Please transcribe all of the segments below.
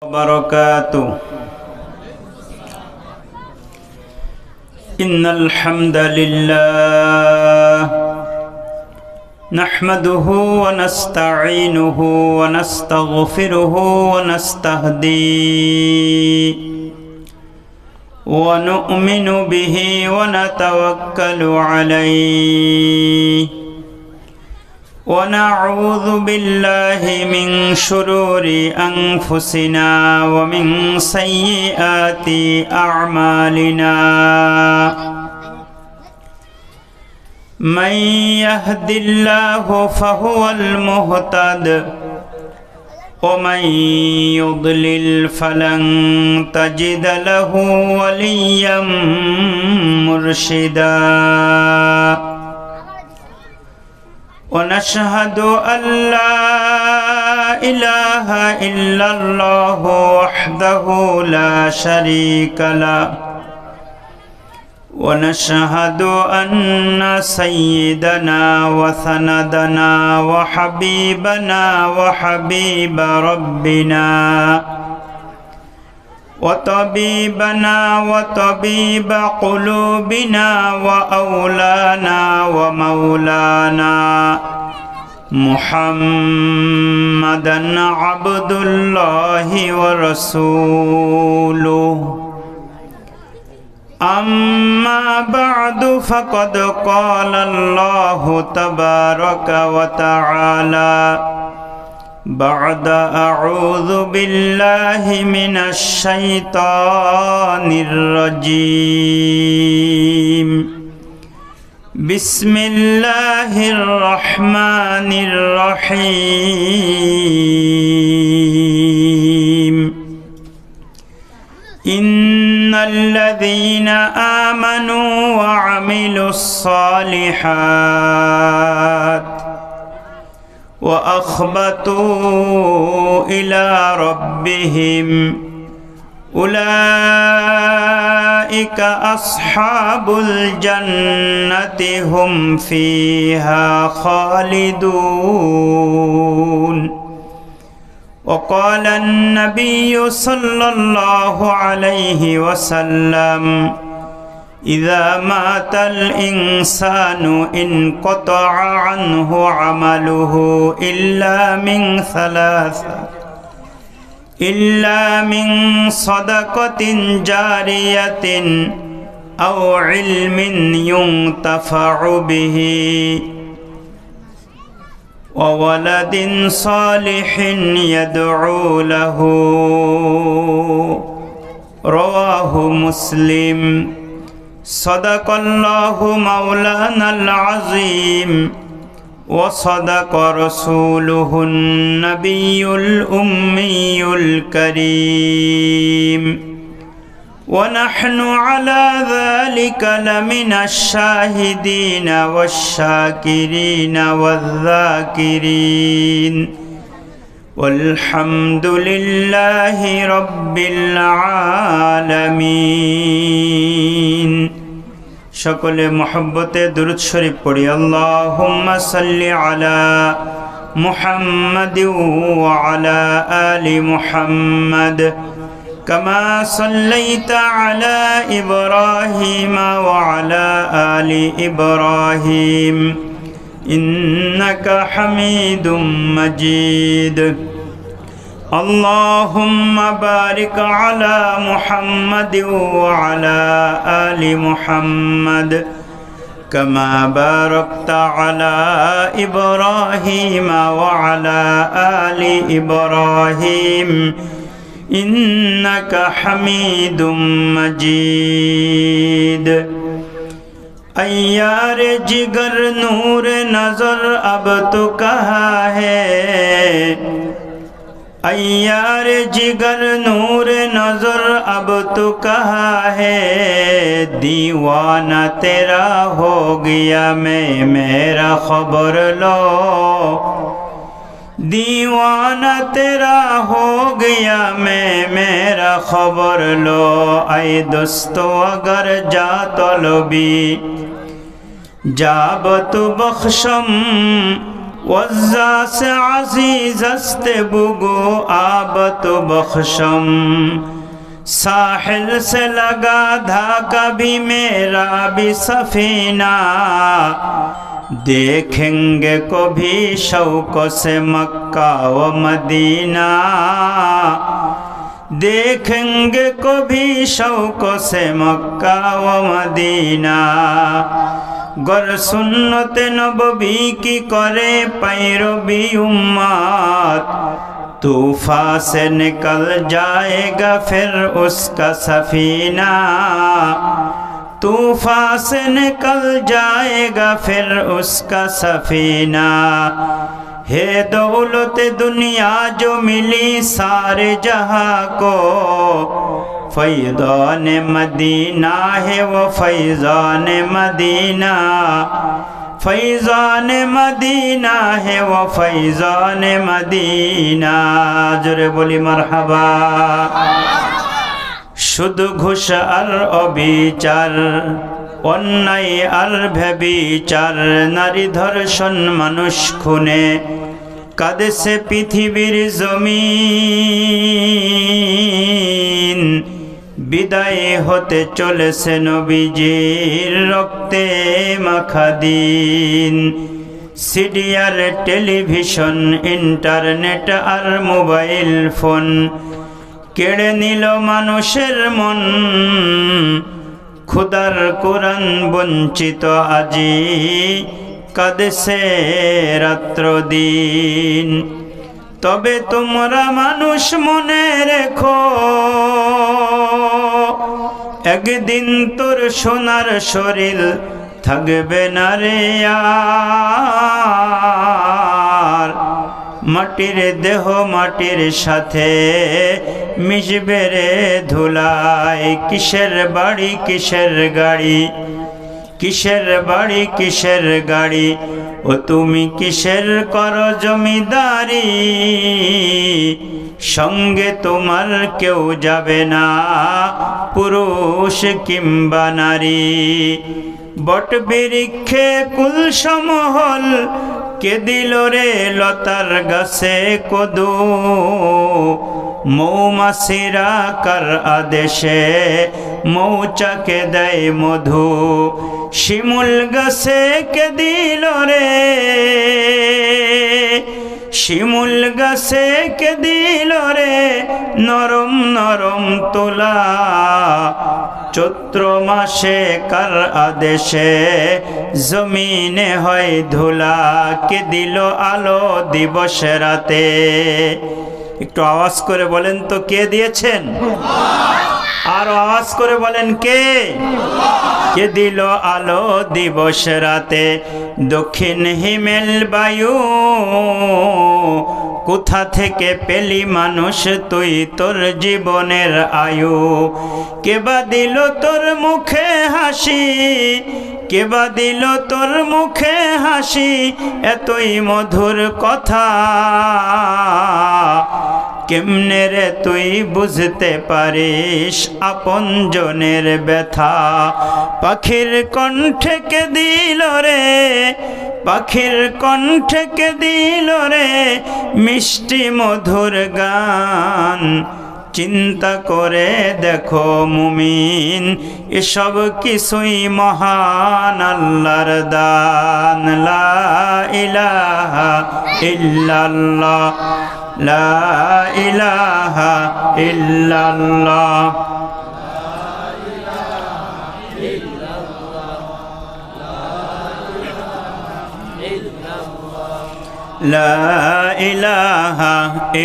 وبركاته. إن الحمد لله نحمده ونستعينه ونستغفره ونستهديه ونؤمن به ونتوكل عليه ونعوذ بالله من شرور أنفسنا ومن سيئات أعمالنا من يهد الله فهو المهتد ومن يضلل فلن تجد له وليا مرشدا ونشهد أن لا إله إلا الله وحده لا شريك له ونشهد أن سيدنا وسندنا وحبيبنا وحبيب ربنا وطبيبنا وطبيب قلوبنا وأولانا ومولانا محمدا عبد الله ورسوله. أما بعد فقد قال الله تبارك وتعالى بعد أعوذ بالله من الشيطان الرجيم بسم الله الرحمن الرحيم إن الذين آمنوا وعملوا الصالحات وأخبتوا إلى ربهم أولئك أصحاب الجنة هم فيها خالدون. وقال النبي صلى الله عليه وسلم إذا مات الإنسان انقطع عنه عمله إلا من صدقة جارية أو علم ينتفع به وولد صالح يدعو له. رواه مسلم. صدق الله مولانا العظيم وصدق رسوله النبي الأمي الكريم ونحن على ذلك لمن الشاهدين والشاكرين والذاكرين والحمد لله رب العالمين. সকলে মহব্বতে দুরূদ শরীফ পড়ি। আল্লাহুম্মা সাল্লি আলা মুহাম্মাদ ওয়া আলা আলি মুহাম্মাদ কামা সাল্লাইতা আলা ইব্রাহিম ওয়া আলা আলি ইব্রাহিম ইন্নাকা হামিদুম মাজিদ। اللهم بارك على محمد وعلى آل محمد كما باركت على إبراهيم وعلى آل إبراهيم إنك حميد مجيد। यार जिगर नूर नजर अब तो कहाँ है, यार जिगर नूर नजर अब तो कहाँ है, दीवाना तेरा हो गया मैं मेरा खबर लो, दीवाना तेरा हो गया मैं मेरा खबर लो। आए दोस्तों अगर जा तलबी जाब तो बख्शम वज़्ज़ा से अज़ीज़स्त बुगो आबत बख्शम साहिल से लगा था कभी मेरा भी सफीना देखेंगे कभी शौक़ से मक्का व मदीना देखेंगे कभी शौक़ से मक्का व मदीना गर सुन्नत नबवी की करे पैरवी उम्मत तूफा से निकल जाएगा फिर उसका सफीना तूफा से निकल जाएगा फिर उसका सफीना है दौलत दुनिया जो मिली सारे जहां को फैज़ान मदीना है वो फैज़ान मदीना फैज़ान मदीना है वो फैज़ान मदीना जोरे बोली मरहबा शुद्ध घुष আর অবিচার অন্যায় আর ব্যভিচার নারী ধর্ষণ মানুষ খুনে কাঁদেছে পৃথিবীর জমিন বিদায় হতে চলেছে নবীজির রক্তে মাখা দিন সিডি আর টেলিভিশন ইন্টারনেট আর মোবাইল ফোন কেড়ে নিল মানুষের মন খুদার কোরআন বঞ্চিত আজি কাঁদেছে রাত্র দিন তবে তোমরা মানুষ মনে রেখো একদিন তোর সোনার শরীর থাকবে না রে আর মাটির দেহ মাটির সাথে মিশবে রে ধুলায় কিসের বাড়ি কিসের গাড়ি কিসের বাড়ি কিসের গাড়ি ও তুমি কিসের কর জমিদারি সঙ্গে তোমার কেউ যাবে না পুরুষ কিংবা নারী বট বৃক্ষে কুল সমহল কে দিল রে লতার গাছে কদু মৌমাছিরা কার আদেশে মৌচাকে দেয় মধু শিমুল গাছে কে দিল রে শিমুল গাছে কে দিল রে নরম নরম তোলা চৈত্র মাসে কার আদেশে জমিনে হয় ধুলা কে দিল আলো দিবস রাতে একটু আওয়াজ করে বলেন তো কে দিয়েছেন আর আওয়াজ করে বলেন কে কে দিল আলো দিবস রাতে দক্ষিণ হিমেল বায়ু কোথা থেকে পেলি মানুষ তুই তোর জীবনের আয়ু কেবা দিল তোর মুখে হাসি কেবা দিল তোর মুখে হাসি এতই মধুর কথা কেমনে রে তুই বুঝতে পারিস আপনজনের ব্যথা পাখির কণ্ঠে কে দিল রে পাখির কণ্ঠে কে দিল রে মিষ্টি মধুর গান চিন্তা করে দেখো মুমিন এসব কিছুই মহান আল্লাহর দান লা ইলাহা ইল্লাল্লাহ লা ইলাহা ইল্লাল্লাহ লা ইলাহা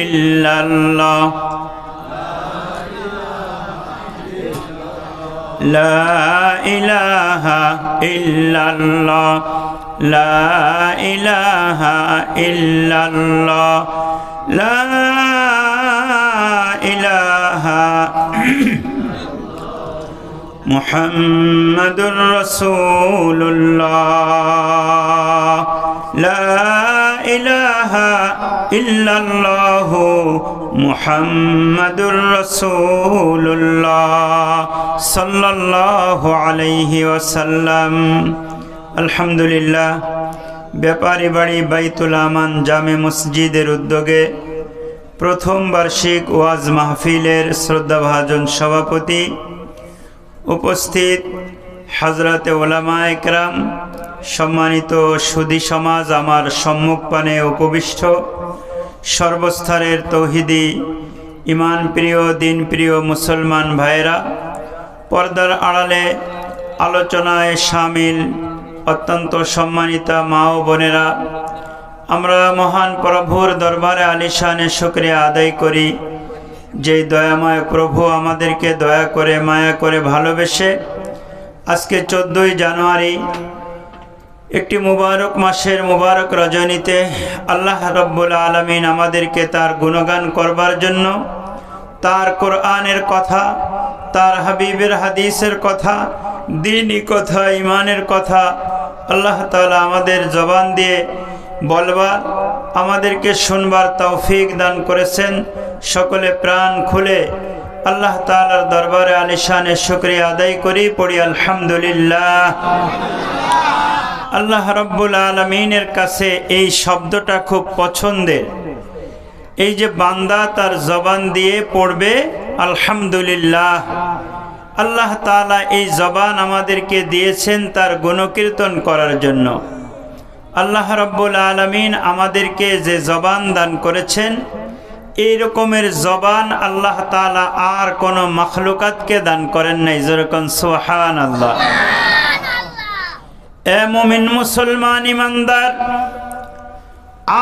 ইল্লাল্লাহ লা ইলাহা ইল্লাল্লাহ লা ইলাহা ইল্লাল্লাহ লা ইলাহা মুহাম্মাদুর রাসূলুল্লাহ লা ইলাহা ইল্লাল্লাহ মুহাম্মাদুর রাসূলুল্লাহ সাল্লাল্লাহু আলাইহি ওয়াসাল্লাম। আলহামদুলিল্লাহ, ব্যাপারী বাড়ি বাইতুল আমান জামে মসজিদের উদ্যোগে প্রথম বার্ষিক ওয়াজ মাহফিলের শ্রদ্ধাভাজন সভাপতি, উপস্থিত হযরতে উলামা একরাম, সম্মানিত সুধী সমাজ, আমার সম্মুখপানে উপবিষ্ট সর্বস্তরের তৌহিদি ইমান প্রিয় দিন প্রিয় মুসলমান ভাইয়েরা, পর্দার আড়ালে আলোচনায় শামিল অত্যন্ত সম্মানিতা মা ও বোনেরা, আমরা মহান প্রভুর দরবারে আলিশানে শুকরিয়া আদায় করি যে দয়াময় প্রভু আমাদেরকে দয়া করে মায়া করে ভালোবেসে আজকে 14ই জানুয়ারি একটি মুবারক মাসের মুবারক রজনীতে আল্লাহ রাব্বুল আলামিন আমাদেরকে তার গুণগান করবার জন্য, তার কোরআনের কথা, তার হাবিবের হাদিসের কথা, দ্বীনি কথা, ইমানের কথা আল্লাহ তাআলা আমাদের জবান দিয়ে বলবার, আমাদেরকে শুনবার তৌফিক দান করেছেন। সকলে প্রাণ খুলে আল্লাহ তাআলার দরবারে আলিশানে শুকরিয়া আদায় করি, পড়ি আলহামদুলিল্লাহ। আল্লাহ রাব্বুল আলামিনের কাছে এই শব্দটা খুব পছন্দের। এই যে বান্দা তার জবান দিয়ে পড়বে আলহামদুলিল্লাহ, আল্লাহ তাআলা এই জবান আমাদেরকে দিয়েছেন তার গুণকীর্তন করার জন্য। আল্লাহ রাব্বুল আলামিন আমাদেরকে যে জবান দান করেছেন, এই রকমের জবান আল্লাহ তাআলা আর কোন মাখলুকাতকে দান করেন নাই। যেরকম সুবহানাল্লাহ। এ মুমিন মুসলমান ইমানদার,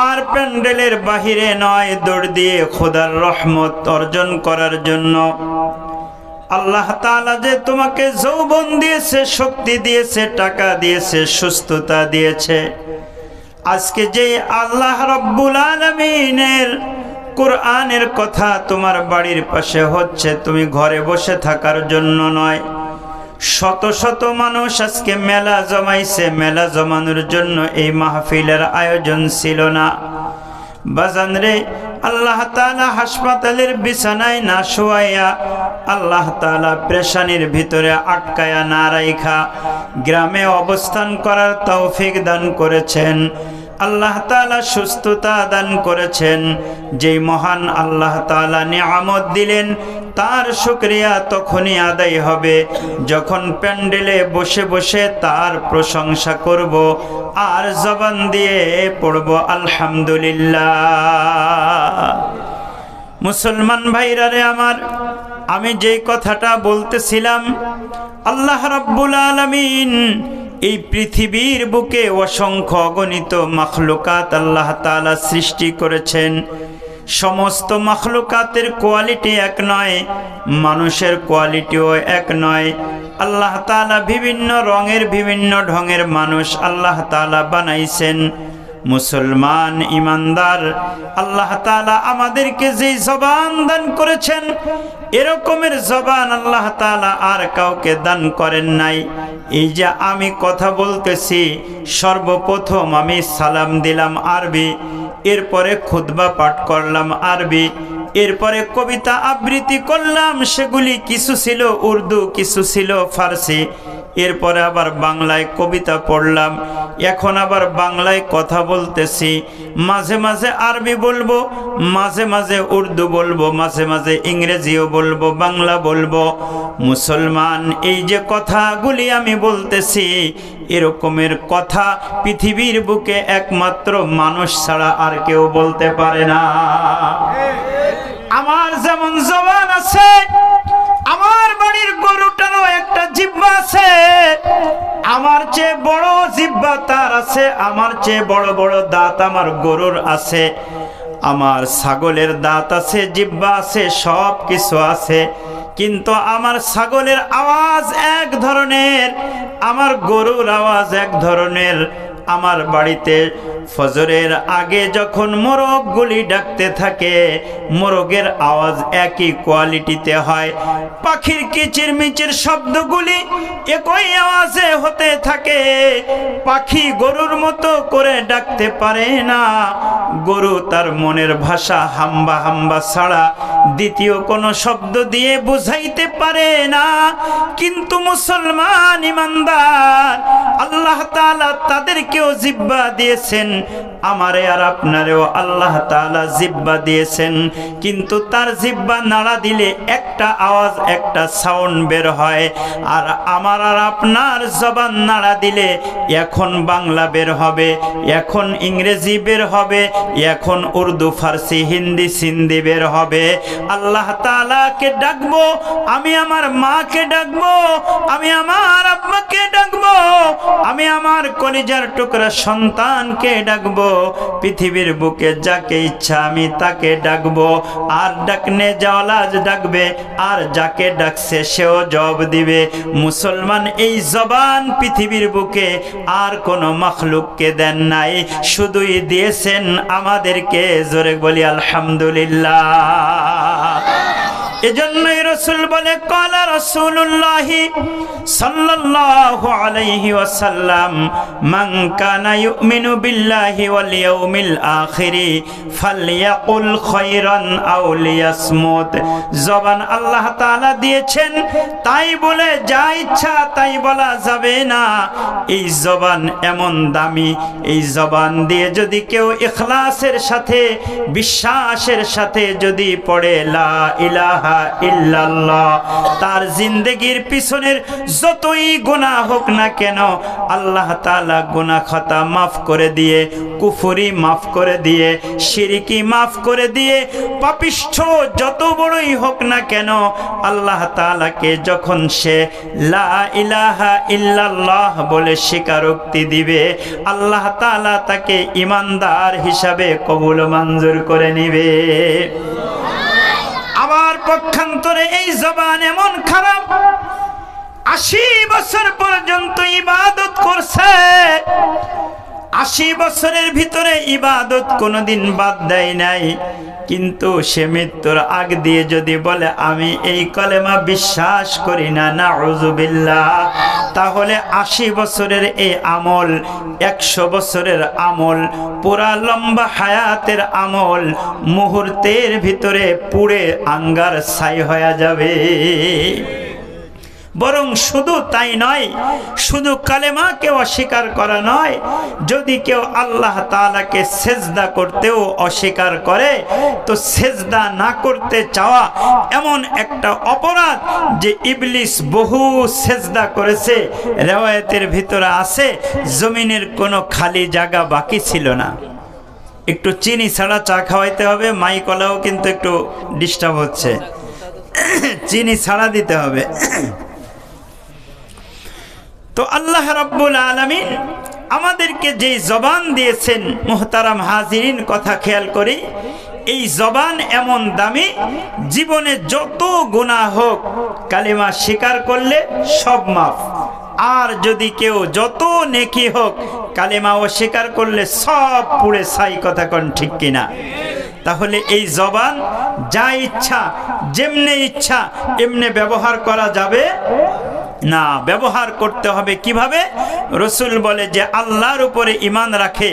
আর প্যান্ডেলের বাহিরে নয়, দৌড় দিয়ে খোদার রহমত অর্জন করার জন্য। আল্লাহ তাআলা যে তোমাকে যৌবন দিয়েছে, শক্তি দিয়েছে, টাকা দিয়েছে, সুস্থতা দিয়েছে, আজকে যে আল্লাহ রাব্বুল আলামিনের কোরআনের কথা তোমার বাড়ির পাশে হচ্ছে, তুমি ঘরে বসে থাকার জন্য নয়। শত শত মানুষ আজকে মেলা জমাইছে, মেলা জমানোর জন্য এই মাহফিলের আয়োজন ছিল না। বাজান রে, আল্লাহ তাআলা হাসপাতালের বিছানায় না শোয়াইয়া, আল্লাহ তাআলা পেরেশানির ভিতরে আটকায়া না রাইখা গ্রামে অবস্থান করার তৌফিক দান করেছেন। আল্লাহ তাআলা সুস্থতা দান করেছেন। যেই মহান আল্লাহ তাআলা নিয়ামত দিলেন, তার শুকরিয়া তখনই আদায় হবে যখন প্যান্ডেলে বসে বসে তার প্রশংসা করব আর জবান দিয়ে পড়ব আলহামদুলিল্লাহ। মুসলমান ভাইরা রে আমার, আমি যেই কথাটা বলতেছিলাম, আল্লাহ রাব্বুল আলামিন এই পৃথিবীর বুকে অসংখ্য অগণিত মাখলুকাত আল্লাহ তাআলা সৃষ্টি করেছেন। সমস্ত মাখলুকাতের কোয়ালিটি এক নয়, মানুষের কোয়ালিটিও এক নয়। আল্লাহ তাআলা বিভিন্ন রঙের, বিভিন্ন ঢঙের মানুষ আল্লাহ তাআলা বানাইছেন। মুসলমান ইমানদার, আল্লাহ তাআলা আমাদেরকে যে জবান দান করেছেন, এরকমের জবান আল্লাহ তাআলা আর কাউকে দান করেন নাই। এই যে আমি কথা বলতেছি, সর্বপ্রথম আমি সালাম দিলাম আরবি, এরপরে খুতবা পাঠ করলাম আরবি, এরপরে কবিতা আবৃত্তি করলাম, সেগুলি কিছু ছিল উর্দু, কিছু ছিল ফার্সি, এরপরে আবার বাংলায় কবিতা পড়লাম, এখন আবার বাংলায় কথা বলতেছি। মাঝে মাঝে আরবি বলবো, মাঝে মাঝে উর্দু বলবো, মাঝে মাঝে ইংরেজিও বলবো, বাংলা বলবো। মুসলমান, এই যে কথাগুলি আমি বলতেছি, এরকমের কথা পৃথিবীর বুকে একমাত্র মানুষ ছাড়া আর কেউ বলতে পারে না। আমার যেমন জবান আছে, আমার বাড়ির গরুটারও একটা জিহ্বা আছে, আমার চেয়ে বড় জিহ্বা তার আছে, আমার চেয়ে বড় বড় দাঁত আমার গরুর আছে, আমার ছাগলের দাঁত আছে, জিহ্বা আছে, সব কিছু আছে। কিন্তু আমার ছাগলের আওয়াজ এক ধরনের, আমার গরুর আওয়াজ এক ধরনের। আমার বাড়িতে ফজরের আগে যখন মোরগগুলি ডাকতে থাকে, মোরগের আওয়াজ একই কোয়ালিটিতে হয়। পাখির কিচিরমিচির শব্দগুলি একই আওয়াজে হতে থাকে। পাখি গরুর মতো করে ডাকতে পারে না, গরু তার মনের ভাষা হাম্বা হাম্বা ছাড়া দ্বিতীয় কোনো শব্দ দিয়ে বুঝাইতে পারে না। কিন্তু মুসলমান ইমানদার, আল্লাহ তাআলা তাদেরকেও জিহ্বা দিয়েছেন, আমারে আর আপনারেও আল্লাহ তাআলা জিহ্বা দিয়েছেন। কিন্তু তার জিহ্বা নাড়া দিলে একটা আওয়াজ, একটা সাউন্ড বের হয়। আর আমার আর আপনার জবান নাড়া দিলে এখন বাংলা বের হবে, এখন ইংরেজি বের হবে, এখন উর্দু, ফার্সি, হিন্দি, সিন্ধি বের হবে। আল্লাহ তাআলাকে ডাকবো, আমি আমার মাকে ডাকবো, আমি আমার আব্বাকে ডাকবো, আমি আমার কলিজার টুকরা সন্তানকে ডাকবো। পৃথিবীর বুকে যাকে ইচ্ছা আমি তাকে ডাকবো। আর ডাকনে জাওয়ালাজ ডাকবে, আর যাকে ডাকছে সেও জবাব দিবে। মুসলমান এই জবান পৃথিবীর বুকে আর কোন মাখলুককে দেন নাই, শুধুই দিয়েছেন আমাদেরকে। জোরে বলি আলহামদুলিল্লাহ। এজন্যই রাসূল বলে, ক্বালা রাসূলুল্লাহি সাল্লাল্লাহু আলাইহি ওয়াসাল্লাম, মান কানা ইউমিনু বিল্লাহি ওয়াল ইয়াউমিল আখিরি ফালইয়াকুল খায়রান আও লিয়াসমুত। জবান আল্লাহ তাআলা দিয়েছেন, তাই বলে যা ইচ্ছা তাই বলা যাবে না। এই জবান এমন দামি, এই জবান দিয়ে যদি কেউ ইখলাসের সাথে, বিশ্বাসের সাথে যদি পড়ে লা ইলাহা ইল্লাল্লাহ, তার জিন্দেগির পিছনের যতই গুনাহ হোক না কেন আল্লাহ তাআলা গুনাহ খাতা মাফ করে দিয়ে, কুফরি মাফ করে দিয়ে, শিরকি মাফ করে দিয়ে, পাপিষ্ঠ যত বড়ই হোক না কেন আল্লাহ তাআলাকে যখন সে লা ইলাহা ইল্লাল্লাহ বলে স্বীকারোক্তি দিবে, আল্লাহ তাআলা তাকে ঈমানদার হিসাবে কবুল মঞ্জুর করে নিবে। আবার পক্ষান্তরে এই জবান এমন খারাপ, ৮০ বছর পর্যন্ত ইবাদত করছে, ৮০ বছরের ভিতরে ইবাদত কোনোদিন বাদ দেয় নাই, কিন্তু সে মৃত্যুর আগ দিয়ে যদি বলে আমি এই কলেমা বিশ্বাস করি না, নাউযুবিল্লাহ, তাহলে ৮০ বছরের এই আমল, ১০০ বছরের আমল, পুরা লম্বা হায়াতের আমল মুহূর্তের ভিতরে পুড়ে আঙ্গার ছাই হয়ে যাবে। বরং শুধু তাই নয়, শুধু কালেমাকে অস্বীকার করা নয়, যদি কেউ আল্লাহ তাআলাকে সেজদা করতেও অস্বীকার করে, তো সেজদা না করতে চাওয়া এমন একটা অপরাধ যে ইবলিস বহু সেজদা করেছে। রিওয়ায়াতের ভিতরে আছে জমিনের কোনো খালি জায়গা বাকি ছিল না। একটু চিনি ছাড়া চা খাওয়াইতে হবে, মাইকলাও কিন্তু একটু ডিস্টার্ব হচ্ছে, চিনি ছাড়া দিতে হবে। তো আল্লাহ রাব্বুল আলামিন আমাদেরকে যে জবান দিয়েছেন, মুহতারাম হাজিরিন, কথা খেয়াল করি, এই জবান এমন দামি, জীবনে যত গুনাহ হোক কালিমা স্বীকার করলে সব মাফ। আর যদি কেউ যত নেকি হোক কালিমা অস্বীকার করলে সব পুড়ে ছাই। কথা কোন ঠিক কিনা? তাহলে এই জবান যা ইচ্ছা, যেমনে ইচ্ছা এমনে ব্যবহার করা যাবে না, ব্যবহার করতে হবে কিভাবে? রসুল বলে যে আল্লাহর উপরে ঈমান রাখে,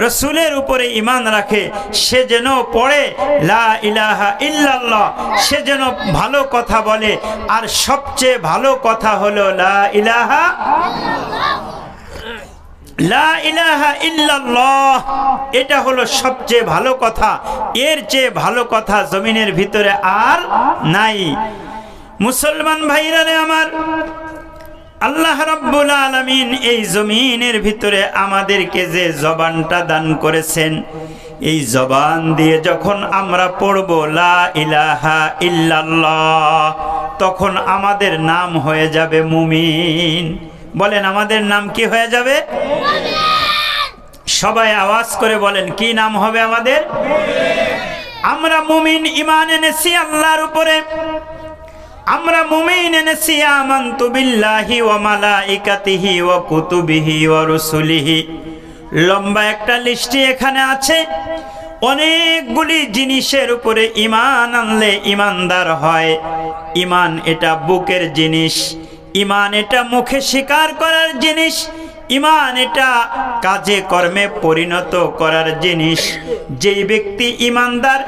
রসুলের উপরে ঈমান রাখে, সে যেন পড়ে লা ইলাহা ইল্লাল্লাহ, সে যেন ভালো কথা বলে। আর সবচেয়ে ভালো কথা হলো লা ইলাহা লা ইলাহা ইল্লাল্লাহ, এটা হলো সবচেয়ে ভালো কথা। এর চেয়ে ভালো কথা জমিনের ভিতরে আর নাই। মুসলমান ভাইরা রে আমার, আল্লাহ রাব্বুল আলামিন এই জমিনের ভিতরে আমাদেরকে যে জবানটা দান করেছেন, এই জবান দিয়ে যখন আমরা পড়ব লা ইলাহা ইল্লাল্লাহ, তখন আমাদের নাম হয়ে যাবে মুমিন। বলেন আমাদের নাম কি হয়ে যাবে? সবাই আওয়াজ করে বলেন, কি নাম হবে আমাদের? আমরা মুমিন, ঈমান এনেছি আল্লাহর উপরে, আমরা মুমিন এনেছি আমানতু বিল্লাহি ওয়া মালাইকাতিহি ওয়া কুতুবিহি ওয়া রুসুলিহি। লম্বা একটা লিস্টি এখানে আছে, অনেকগুলি জিনিসের উপরে ঈমান আনলে ঈমানদার হয়। ঈমান এটা বুকের জিনিস, ঈমান এটা মুখে স্বীকার করার জিনিস, ইমান এটা কাজে কর্মে পরিণত করার জিনিস। যেই ব্যক্তি ইমানদার,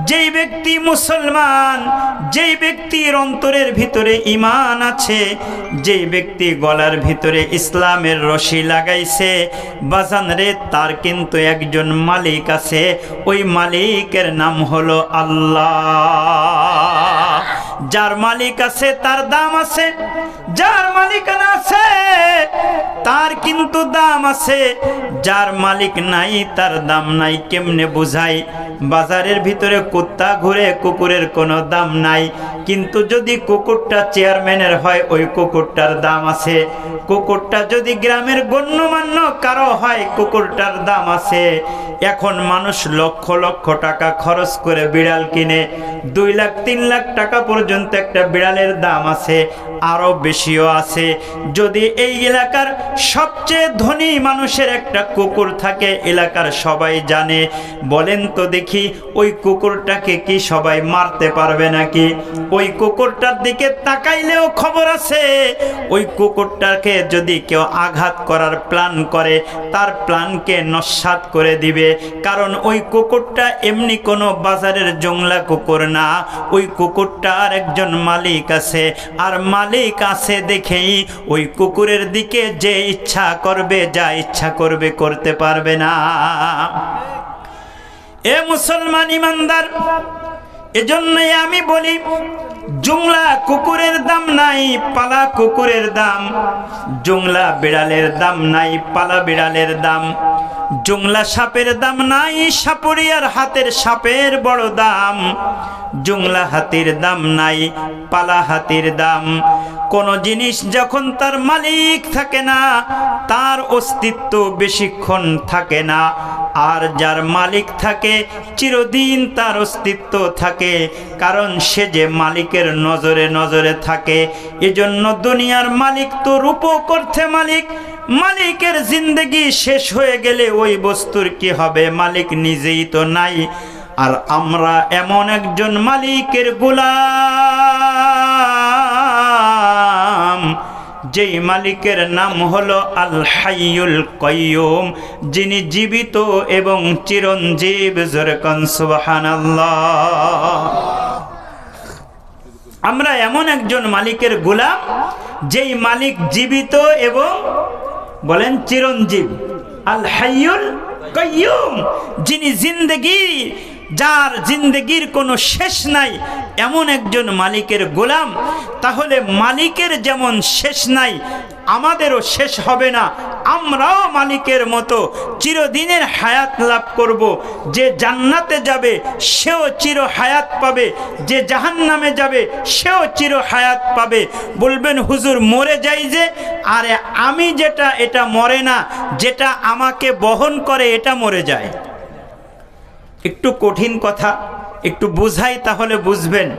যেই ব্যক্তি মুসলমান, যেই ব্যক্তির অন্তরের ভিতরে ইমান আছে, যেই ব্যক্তি গলার ভিতরে ইসলামের রশি লাগাইছে, বাজান রে, তার কিন্তু একজন মালিক আছে। ওই মালিকের নাম হলো আল্লাহ। যার মালিক আছে তার দাম আছে, যার মালিকানা আছে তার কিন্তু দাম আছে, যার মালিক নাই তার দাম নাই। কেমনে বুঝাই? বাজারের ভিতরে কুত্তা ঘুরে, কুকুরের কোনো দাম নাই, কিন্তু যদি কুকুরটা চেয়ারম্যানের হয় ওই কুকুরটার দাম আছে। কুকুরটা যদি গ্রামের গণ্যমান্য কারো হয় কুকুরটার দাম আছে। এখন মানুষ লক্ষ লক্ষ টাকা খরচ করে বিড়াল কিনে, 2 লাখ 3 লাখ টাকা পর্যন্ত একটা বিড়ালের দাম আছে, আরো বেশিও আছে। যদি এই এলাকার সবচেয়ে ধনী মানুষের একটা কুকুর থাকে, এলাকার সবাই জানে, বলেন তো দেখি ওই কুকুরটাকে কি সবাই মারতে পারবে নাকি? ওই কুকুরটার দিকে তাকাইলেও খবর আছে। ওই কুকুরটাকে যদি কেউ আঘাত করার প্ল্যান করে, তার প্ল্যানকে নস্যাৎ করে দিবে। কারণ ওই কুকুরটা এমনি কোনো বাজারের জংলা কুকুর না, ওই কুকুরটার একজন মালিক আছে। আর মালিক আছে দেখেই ওই কুকুরের দিকে যে ইচ্ছা করবে, যা ইচ্ছা করবে করতে পারবে না। এ মুসলমান ইমানদার, এজন্যই আমি বলি, জংলা কুকুরের দাম নাই, পালা কুকুরের দাম। জংলা বিড়ালের দাম নাই, পালা বিড়ালের দাম। জংলা সাপের দাম নাই, সাপুরিয়ার হাতের সাপের বড় দাম। জংলা হাতির দাম নাই, পালা হাতির দাম। কোন জিনিস যখন তার মালিক থাকে না, তার অস্তিত্ব বেশিক্ষণ থাকে না। আর যার মালিক থাকে চিরদিন তার অস্তিত্ব থাকে, কারণ সে যে মালিকের নজরে নজরে থাকে। এজন্য দুনিয়ার মালিক তো রূপক করতে মালিক, মালিকের জিন্দেগি শেষ হয়ে গেলে ওই বস্তুর কি হবে? মালিক নিজেই তো নাই। আর আমরা এমন একজন মালিকের গোলাম, যেই মালিকের নাম হলো আল হাইয়ুল কাইয়ুম, যিনি জীবিত এবং চিরঞ্জীব। জোরে কোন সুবহানাল্লাহ। আমরা এমন একজন মালিকের গোলাম, যেই মালিক জীবিত এবং বলেন চিরঞ্জীব। আল হাইয়ুল কাইয়ুম, যিনি জিন্দেগি, যার জিন্দেগির কোনো শেষ নাই, এমন একজন মালিকের গোলাম। তাহলে মালিকের যেমন শেষ নাই, আমাদেরও শেষ হবে না। আমরাও মালিকের মতো চিরদিনের হায়াত লাভ করব। যে জান্নাতে যাবে সেও চির হায়াত পাবে, যে জাহান্নামে যাবে সেও চির হায়াত পাবে। বলবেন হুজুর মরে যাই যে, আরে আমি যেটা এটা মরে না, যেটা আমাকে বহন করে এটা মরে যায়। একটু কঠিন কথা, একটু বুঝাই তাহলে বুঝবেন।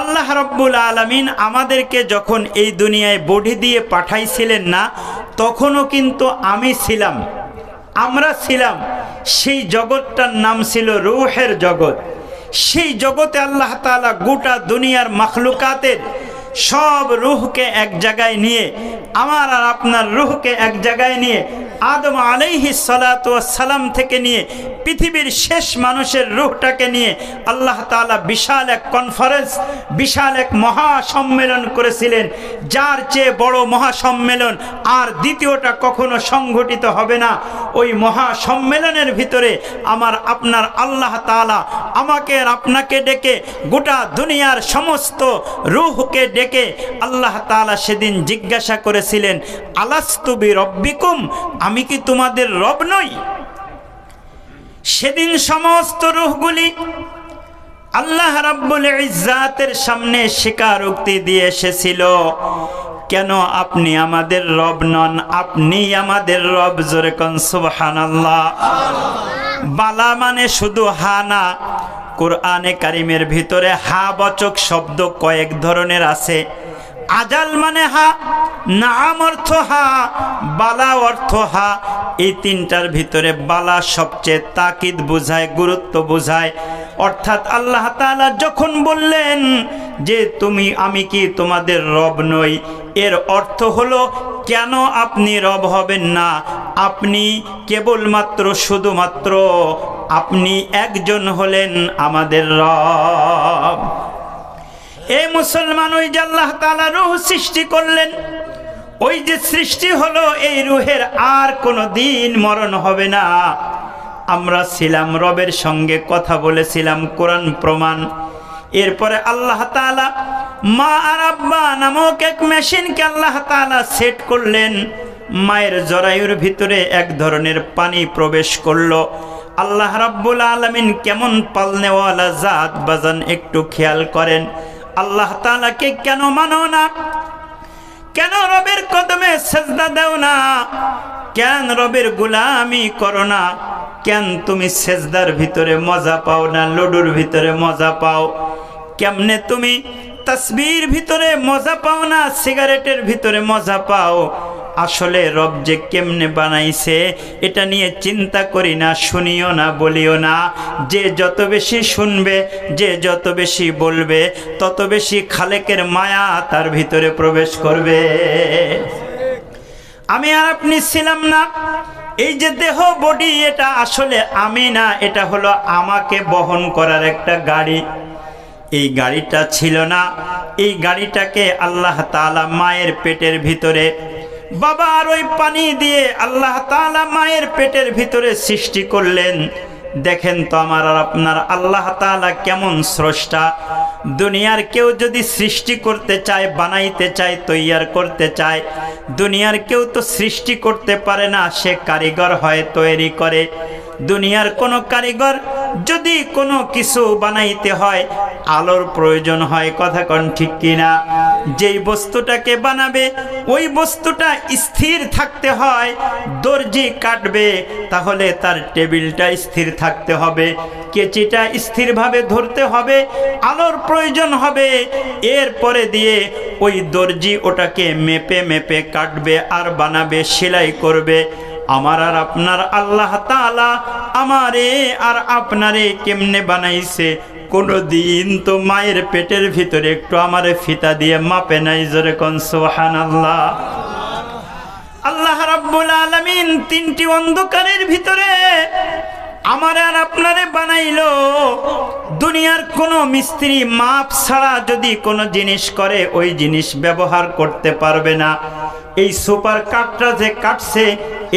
আল্লাহ রাব্বুল আলামিন আমাদেরকে যখন এই দুনিয়ায় বডি দিয়ে পাঠাইছিলেন না, তখনও কিন্তু আমি ছিলাম, আমরা ছিলাম। সেই জগৎটার নাম ছিল রূহের জগৎ। সেই জগতে আল্লাহ তাআলা গোটা দুনিয়ার মাখলুকাতের সব রূহকে এক জায়গায় নিয়ে, আমার আর আপনার রূহকে এক জায়গায় নিয়ে, আদম আলাইহিস সালাতু ওয়াস সালাম থেকে নিয়ে পৃথিবীর শেষ মানুষের রূহটাকে নিয়ে আল্লাহ তাআলা বিশাল এক কনফারেন্স, বিশাল এক মহা সম্মেলন করেছিলেন। যার চেয়ে বড় মহা সম্মেলন আর দ্বিতীয়টা কখনো সংঘটিত হবে না। ওই মহা সম্মেলনের ভিতরে আমার আপনার আল্লাহ তাআলা আমাকে আর আপনাকে ডেকে, গোটা দুনিয়ার সমস্ত রূহকে ডেকে আল্লাহ তাআলা সেদিন জিজ্ঞাসা করেছিলেন, আলাস্তু বিরব্বিকুম, আমি কি তোমাদের রব নই? সেদিন সমস্ত রূহগুলি আল্লাহ রাব্বুল ইজ্জাতের সামনে স্বীকারোক্তি দিয়ে এসেছিল, কেন আপনি আমাদের রব নন? আপনি আমাদের রব। জোরে কোন সুবহানাল্লাহ। বালা মানে শুধু হা না, কোরআনে কারিমের ভিতরে হা বাচক শব্দ কয়েক ধরনের আছে। আজাল মানে হা, নাম অর্থ হা, বালা অর্থ হা। এই তিনটার ভিতরে বালা সবচেয়ে তাকিদ বোঝায়, গুরুত্ব বোঝায়। অর্থাৎ আল্লাহ তাআলা যখন বললেন যে আমি কি তোমাদের রব নই, এর অর্থ হলো কেন আপনি রব হবেন না? আপনি কেবলমাত্র শুধুমাত্র আপনি একজন হলেন আমাদের রব। এই মুসলমান, ওই যে আল্লাহ তাআলা রূহ সৃষ্টি করলেন, ওই যে সৃষ্টি হলো, এই রূহের আর কোনো দিন মরণ হবে না। আমরা ছিলাম, রবের সঙ্গে কথা বলেছিলাম, কোরআন প্রমাণ। এরপরে আল্লাহ তাআলা মা আর আব্বা নামক এক মেশিনকে আল্লাহ তাআলা সেট করলেন। মায়ের জরায়ুর ভিতরে এক ধরনের পানি প্রবেশ করলো। আল্লাহ রাব্বুল আলামিন কেমন পালনেওয়ালা জাত বাজান, একটু খেয়াল করেন। আল্লাহ তাআলাকে কেন মানো না? কেন রবের কদমে সেজদা দাও না? কেন রবের গোলামি করো না? কেন তুমি সেজদার ভিতরে মজা পাও না, লুডুর ভিতরে মজা পাও? কেমনে তুমি তাসবির ভিতরে মজা পাও না, সিগারেটের ভিতরে মজা পাও? আসলে রব যে কেমনে বানাইছে এটা নিয়ে চিন্তা করি না, শুনিও না, বলিও না। যে যত বেশি শুনবে, যে যত বেশি বলবে, তত বেশি খালেকের মায়া তার ভিতরে প্রবেশ করবে। আমি আর আপনি ছিলাম না। এই যে দেহ বডি, এটা আসলে আমি না, এটা হলো আমাকে বহন করার একটা গাড়ি। এই গাড়িটা ছিল না। এই গাড়িটাকে আল্লাহ তাআলা মায়ের পেটের ভিতরে বাবার ওই পানি দিয়ে আল্লাহ তাআলা মায়ের পেটের ভিতরে সৃষ্টি করলেন। দেখেন তো আমার আর আপনার আল্লাহ তাআলা কেমন স্রষ্টা। দুনিয়ার কেউ যদি সৃষ্টি করতে চায়, বানাইতে চায়, তৈয়ার করতে চায়, দুনিয়ার কেউ তো সৃষ্টি করতে পারে না, সে কারিগর হয়, তৈরি করে। দুনিয়ার কোনো কারিগর যদি কোনো কিছু বানাইতে হয়, আলোর প্রয়োজন হয়, কথা কোন ঠিক কিনা? যেই বস্তুটাকে বানাবে ওই বস্তুটা স্থির থাকতে হয়। দর্জি কাটবে, তাহলে তার টেবিলটা স্থির থাকতে হবে, কেচিটা স্থিরভাবে ধরতে হবে, আলোর প্রয়োজন হবে। এরপরে দিয়ে ওই দর্জি ওটাকে মেপে মেপে কাটবে আর বানাবে, সেলাই করবে। আমার আর আপনার আল্লাহ তাআলা আমারে আর আপনারে কেমনে বানাইছে? কোনো দিন তো মায়ের পেটের ভিতরে একটু আমারে ফিতা দিয়ে মাপে নাই। জোরে কোন সুবহানাল্লাহ। আল্লাহ রাব্বুল আলামিন তিনটি অন্ধকারের ভিতরে আমার আর আপনারে বানাইলো। দুনিয়ার কোনো মিস্ত্রি মাপ ছাড়া যদি কোনো জিনিস করে, ওই জিনিস ব্যবহার করতে পারবে না। এই সুপার কাটটা যে কাটছে,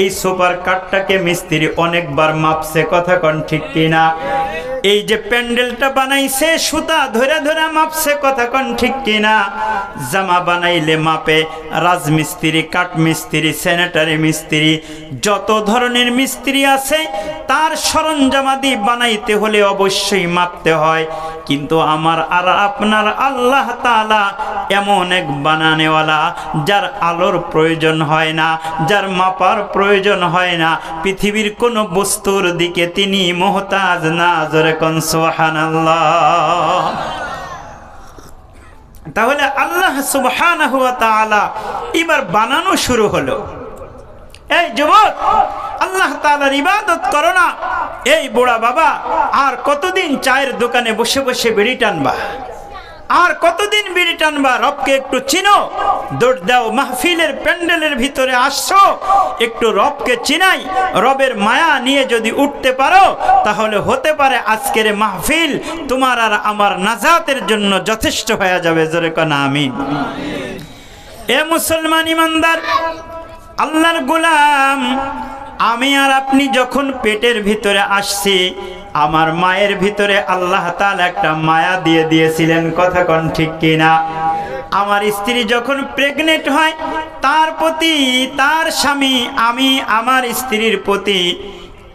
এই সুপার কাটটাকে মিস্ত্রি অনেকবার মাপছে, কথা কোন ঠিক কিনা? এই যে প্যান্ডেলটা বানাইছে, সুতা ধরে ধরে মাপছে, কথা কোন ঠিক কিনা? জামা বানাইলে মাপে। রাজমিস্ত্রি, কাঠমিস্ত্রি, স্যানিটারি মিস্ত্রি, যত ধরনের মিস্ত্রি আছে, তার সরঞ্জামাদি বানাইতে হলে অবশ্যই মাপতে হয়। কিন্তু আমার আর আপনার আল্লাহ তাআলা এমন এক বানানেওয়ালা, যার আলোর প্রয়োজন হয় না, যার মাপার প্রয়োজন হয় না। পৃথিবীর কোনো বস্তুর দিকে তিনি মুহতাজ না। জোরে কোন সুবহানাল্লাহ। তাহলে আল্লাহ সুবহানাহু ওয়া তাআলা এবার বানানো শুরু হলো। এই যুবক, আল্লাহ তাআলার ইবাদত করো না। এই বুড়া বাবা, আর কতদিন চায়ের দোকানে বসে বসে বিড়ি টানবা? আর কতদিন বিড়ি টানবা? রবকে একটু চিনো। দৌড় দাও, মাহফিলের প্যান্ডেলের ভিতরে আসছো, একটু রবকে চিনাই। রবের মায়া নিয়ে যদি উঠতে পারো, তাহলে হতে পারে আজকের মাহফিল তোমার আর আমার নাজাতের জন্য যথেষ্ট হয়ে যাবে। জোরে কোন আমিন। এ মুসলমান ইমানদার, আল্লাহর গোলাম, আমি আর আপনি যখন পেটের ভিতরে আসছি, আমার মায়ের ভিতরে আল্লাহ তাআলা একটা মায়া দিয়ে দিয়েছিলেন, কথা কোন ঠিক কিনা? আমার স্ত্রী যখন প্রেগনেন্ট হয়, তার প্রতি, তার স্বামী, আমি আমার স্ত্রীর প্রতি,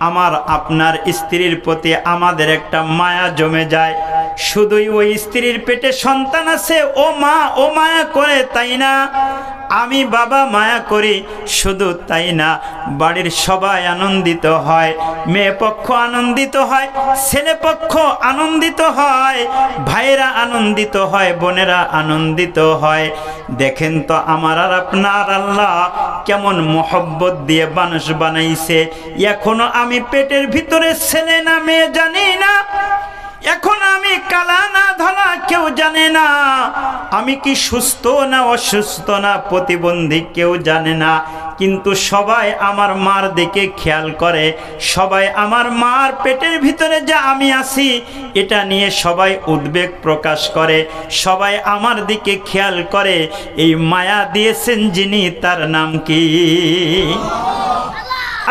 আমার আপনার স্ত্রীর প্রতি আমাদের একটা মায়া জমে যায়। শুধুই ওই স্ত্রীর পেটে সন্তান আছে, ও মা, ও মায়া করে, তাই না? আমি বাবা মায়া করি, শুধু তাই না, বাড়ির সবাই আনন্দিত হয়। মেয়ে পক্ষ আনন্দিত হয়, ছেলে পক্ষ আনন্দিত হয়, ভাইরা আনন্দিত হয়, বোনেরা আনন্দিত হয়। দেখেন তো আমার আর আপনার আল্লাহ কেমন মোহব্বত দিয়ে মানুষ বানাইছে। এখনো আমি পেটের ভিতরে ছেলে না মেয়ে জানি না, এখন আমি কালা না ধলা কেউ জানে না, আমি কি সুস্থ না অসুস্থ না প্রতিবন্ধী কেউ জানে না, কিন্তু সবাই আমার মার দিকে খেয়াল করে, সবাই আমার মার পেটের ভিতরে যা আমি আছি এটা নিয়ে সবাই উদ্বেগ প্রকাশ করে, সবাই আমার দিকে খেয়াল করে। এই মায়া দিয়েছেন যিনি, তার নাম কি?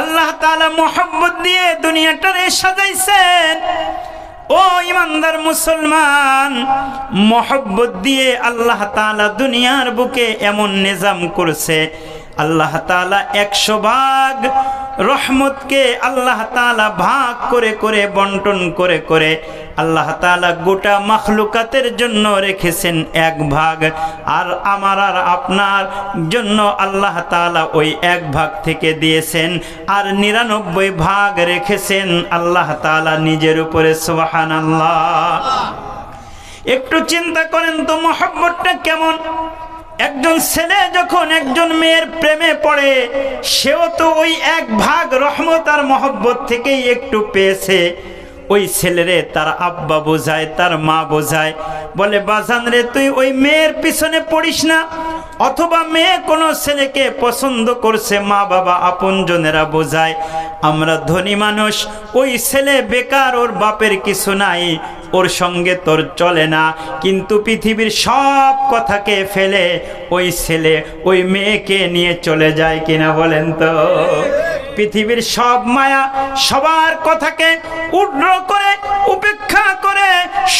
আল্লাহ তাআলা মোহাব্বত দিয়ে দুনিয়াটারে সাজাইছেন। ও ইমানদার মুসলমান, মোহাব্বত দিয়ে আল্লাহ তাআলা দুনিয়ার বুকে এমন নিজাম করছে, আল্লাহ তাআলা 100 ভাগ রহমতকে আল্লাহ তাআলা ভাগ করে করে বন্টন করে করে আল্লাহ তাআলা গোটা মাখলুকাতের জন্য রেখেছেন 1 ভাগ, আর আমার আর আপনার জন্য আল্লাহ তাআলা ওই 1 ভাগ থেকে দিয়েছেন, আর 99 ভাগ রেখেছেন আল্লাহ তাআলা নিজের উপরে। সুবহানাল্লাহ। একটু চিন্তা করেন তো মহব্বতটা কেমন। একজন ছেলে যখন একজন মেয়ের প্রেমে পড়ে, সেও তো ওই 1 ভাগ রহমত আর মহব্বত থেকেই একটু পেয়েছে। ওই ছেলেরে তার আব্বা বোঝায়, তার মা বোঝায়, বলে বাজান রে তুই ওই মেয়ের পিছনে পড়িস না। অথবা মেয়ে কোনো ছেলেকে পছন্দ করছে, মা বাবা আপনজনেরা বোঝায়। আমরা ধনী মানুষ, ওই ছেলে বেকার, ওর বাপের কিছু নাই, ওর সঙ্গে তোর চলে না, কিন্তু পৃথিবীর সব কথাকে ফেলে ওই ছেলে ওই মেয়েকে নিয়ে চলে যায় কিনা বলেন তো? পৃথিবীর সব মায়া, সবার কথাকে উড্র করে, উপেক্ষা করে,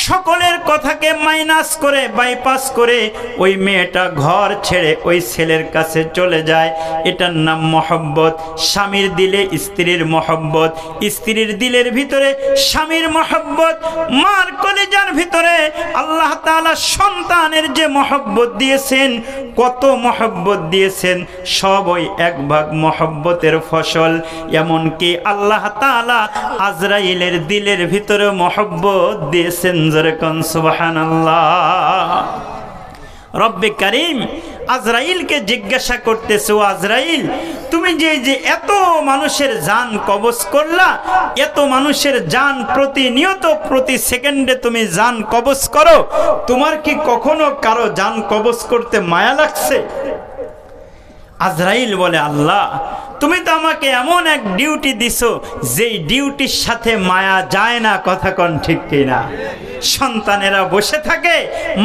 সকলের কথাকে মাইনাস করে, বাইপাস করে ওই মেয়েটা ঘর ছেড়ে ওই ছেলের কাছে চলে যায়। এটার নাম মহব্বত। স্বামীর দিলে স্ত্রীর মহব্বত, স্ত্রীর দিলের ভিতরে স্বামীর মহব্বত, মার কলিজার ভিতরে আল্লাহ তাআলা সন্তানের যে মহব্বত দিয়েছেন, কত মহব্বত দিয়েছেন, সব ওই 1 ভাগ মহব্বতের ফসল। এমনকি আল্লাহ তাআলা আজরাইলের দিলের ভিতরে মহব্বত দিয়েছেন। যেরকম সুবহানাল্লাহ। রব্বে কারীম আজরাইলকে জিজ্ঞাসা করতেছে, ও আজরাইল, তুমি যে এত মানুষের জান কবজ করলা, এত মানুষের জান প্রতিনিয়ত প্রতি সেকেন্ডে তুমি জান কবজ করো, তোমার কি কখনো কারো জান কবজ করতে মায়া লাগছে? আজরাইল বলে, আল্লাহ তুমি তো আমাকে এমন এক ডিউটি দিছো যেই ডিউটির সাথে মায়া যায় না। কথা কোন ঠিক কিনা? সন্তানেরা বসে থাকে,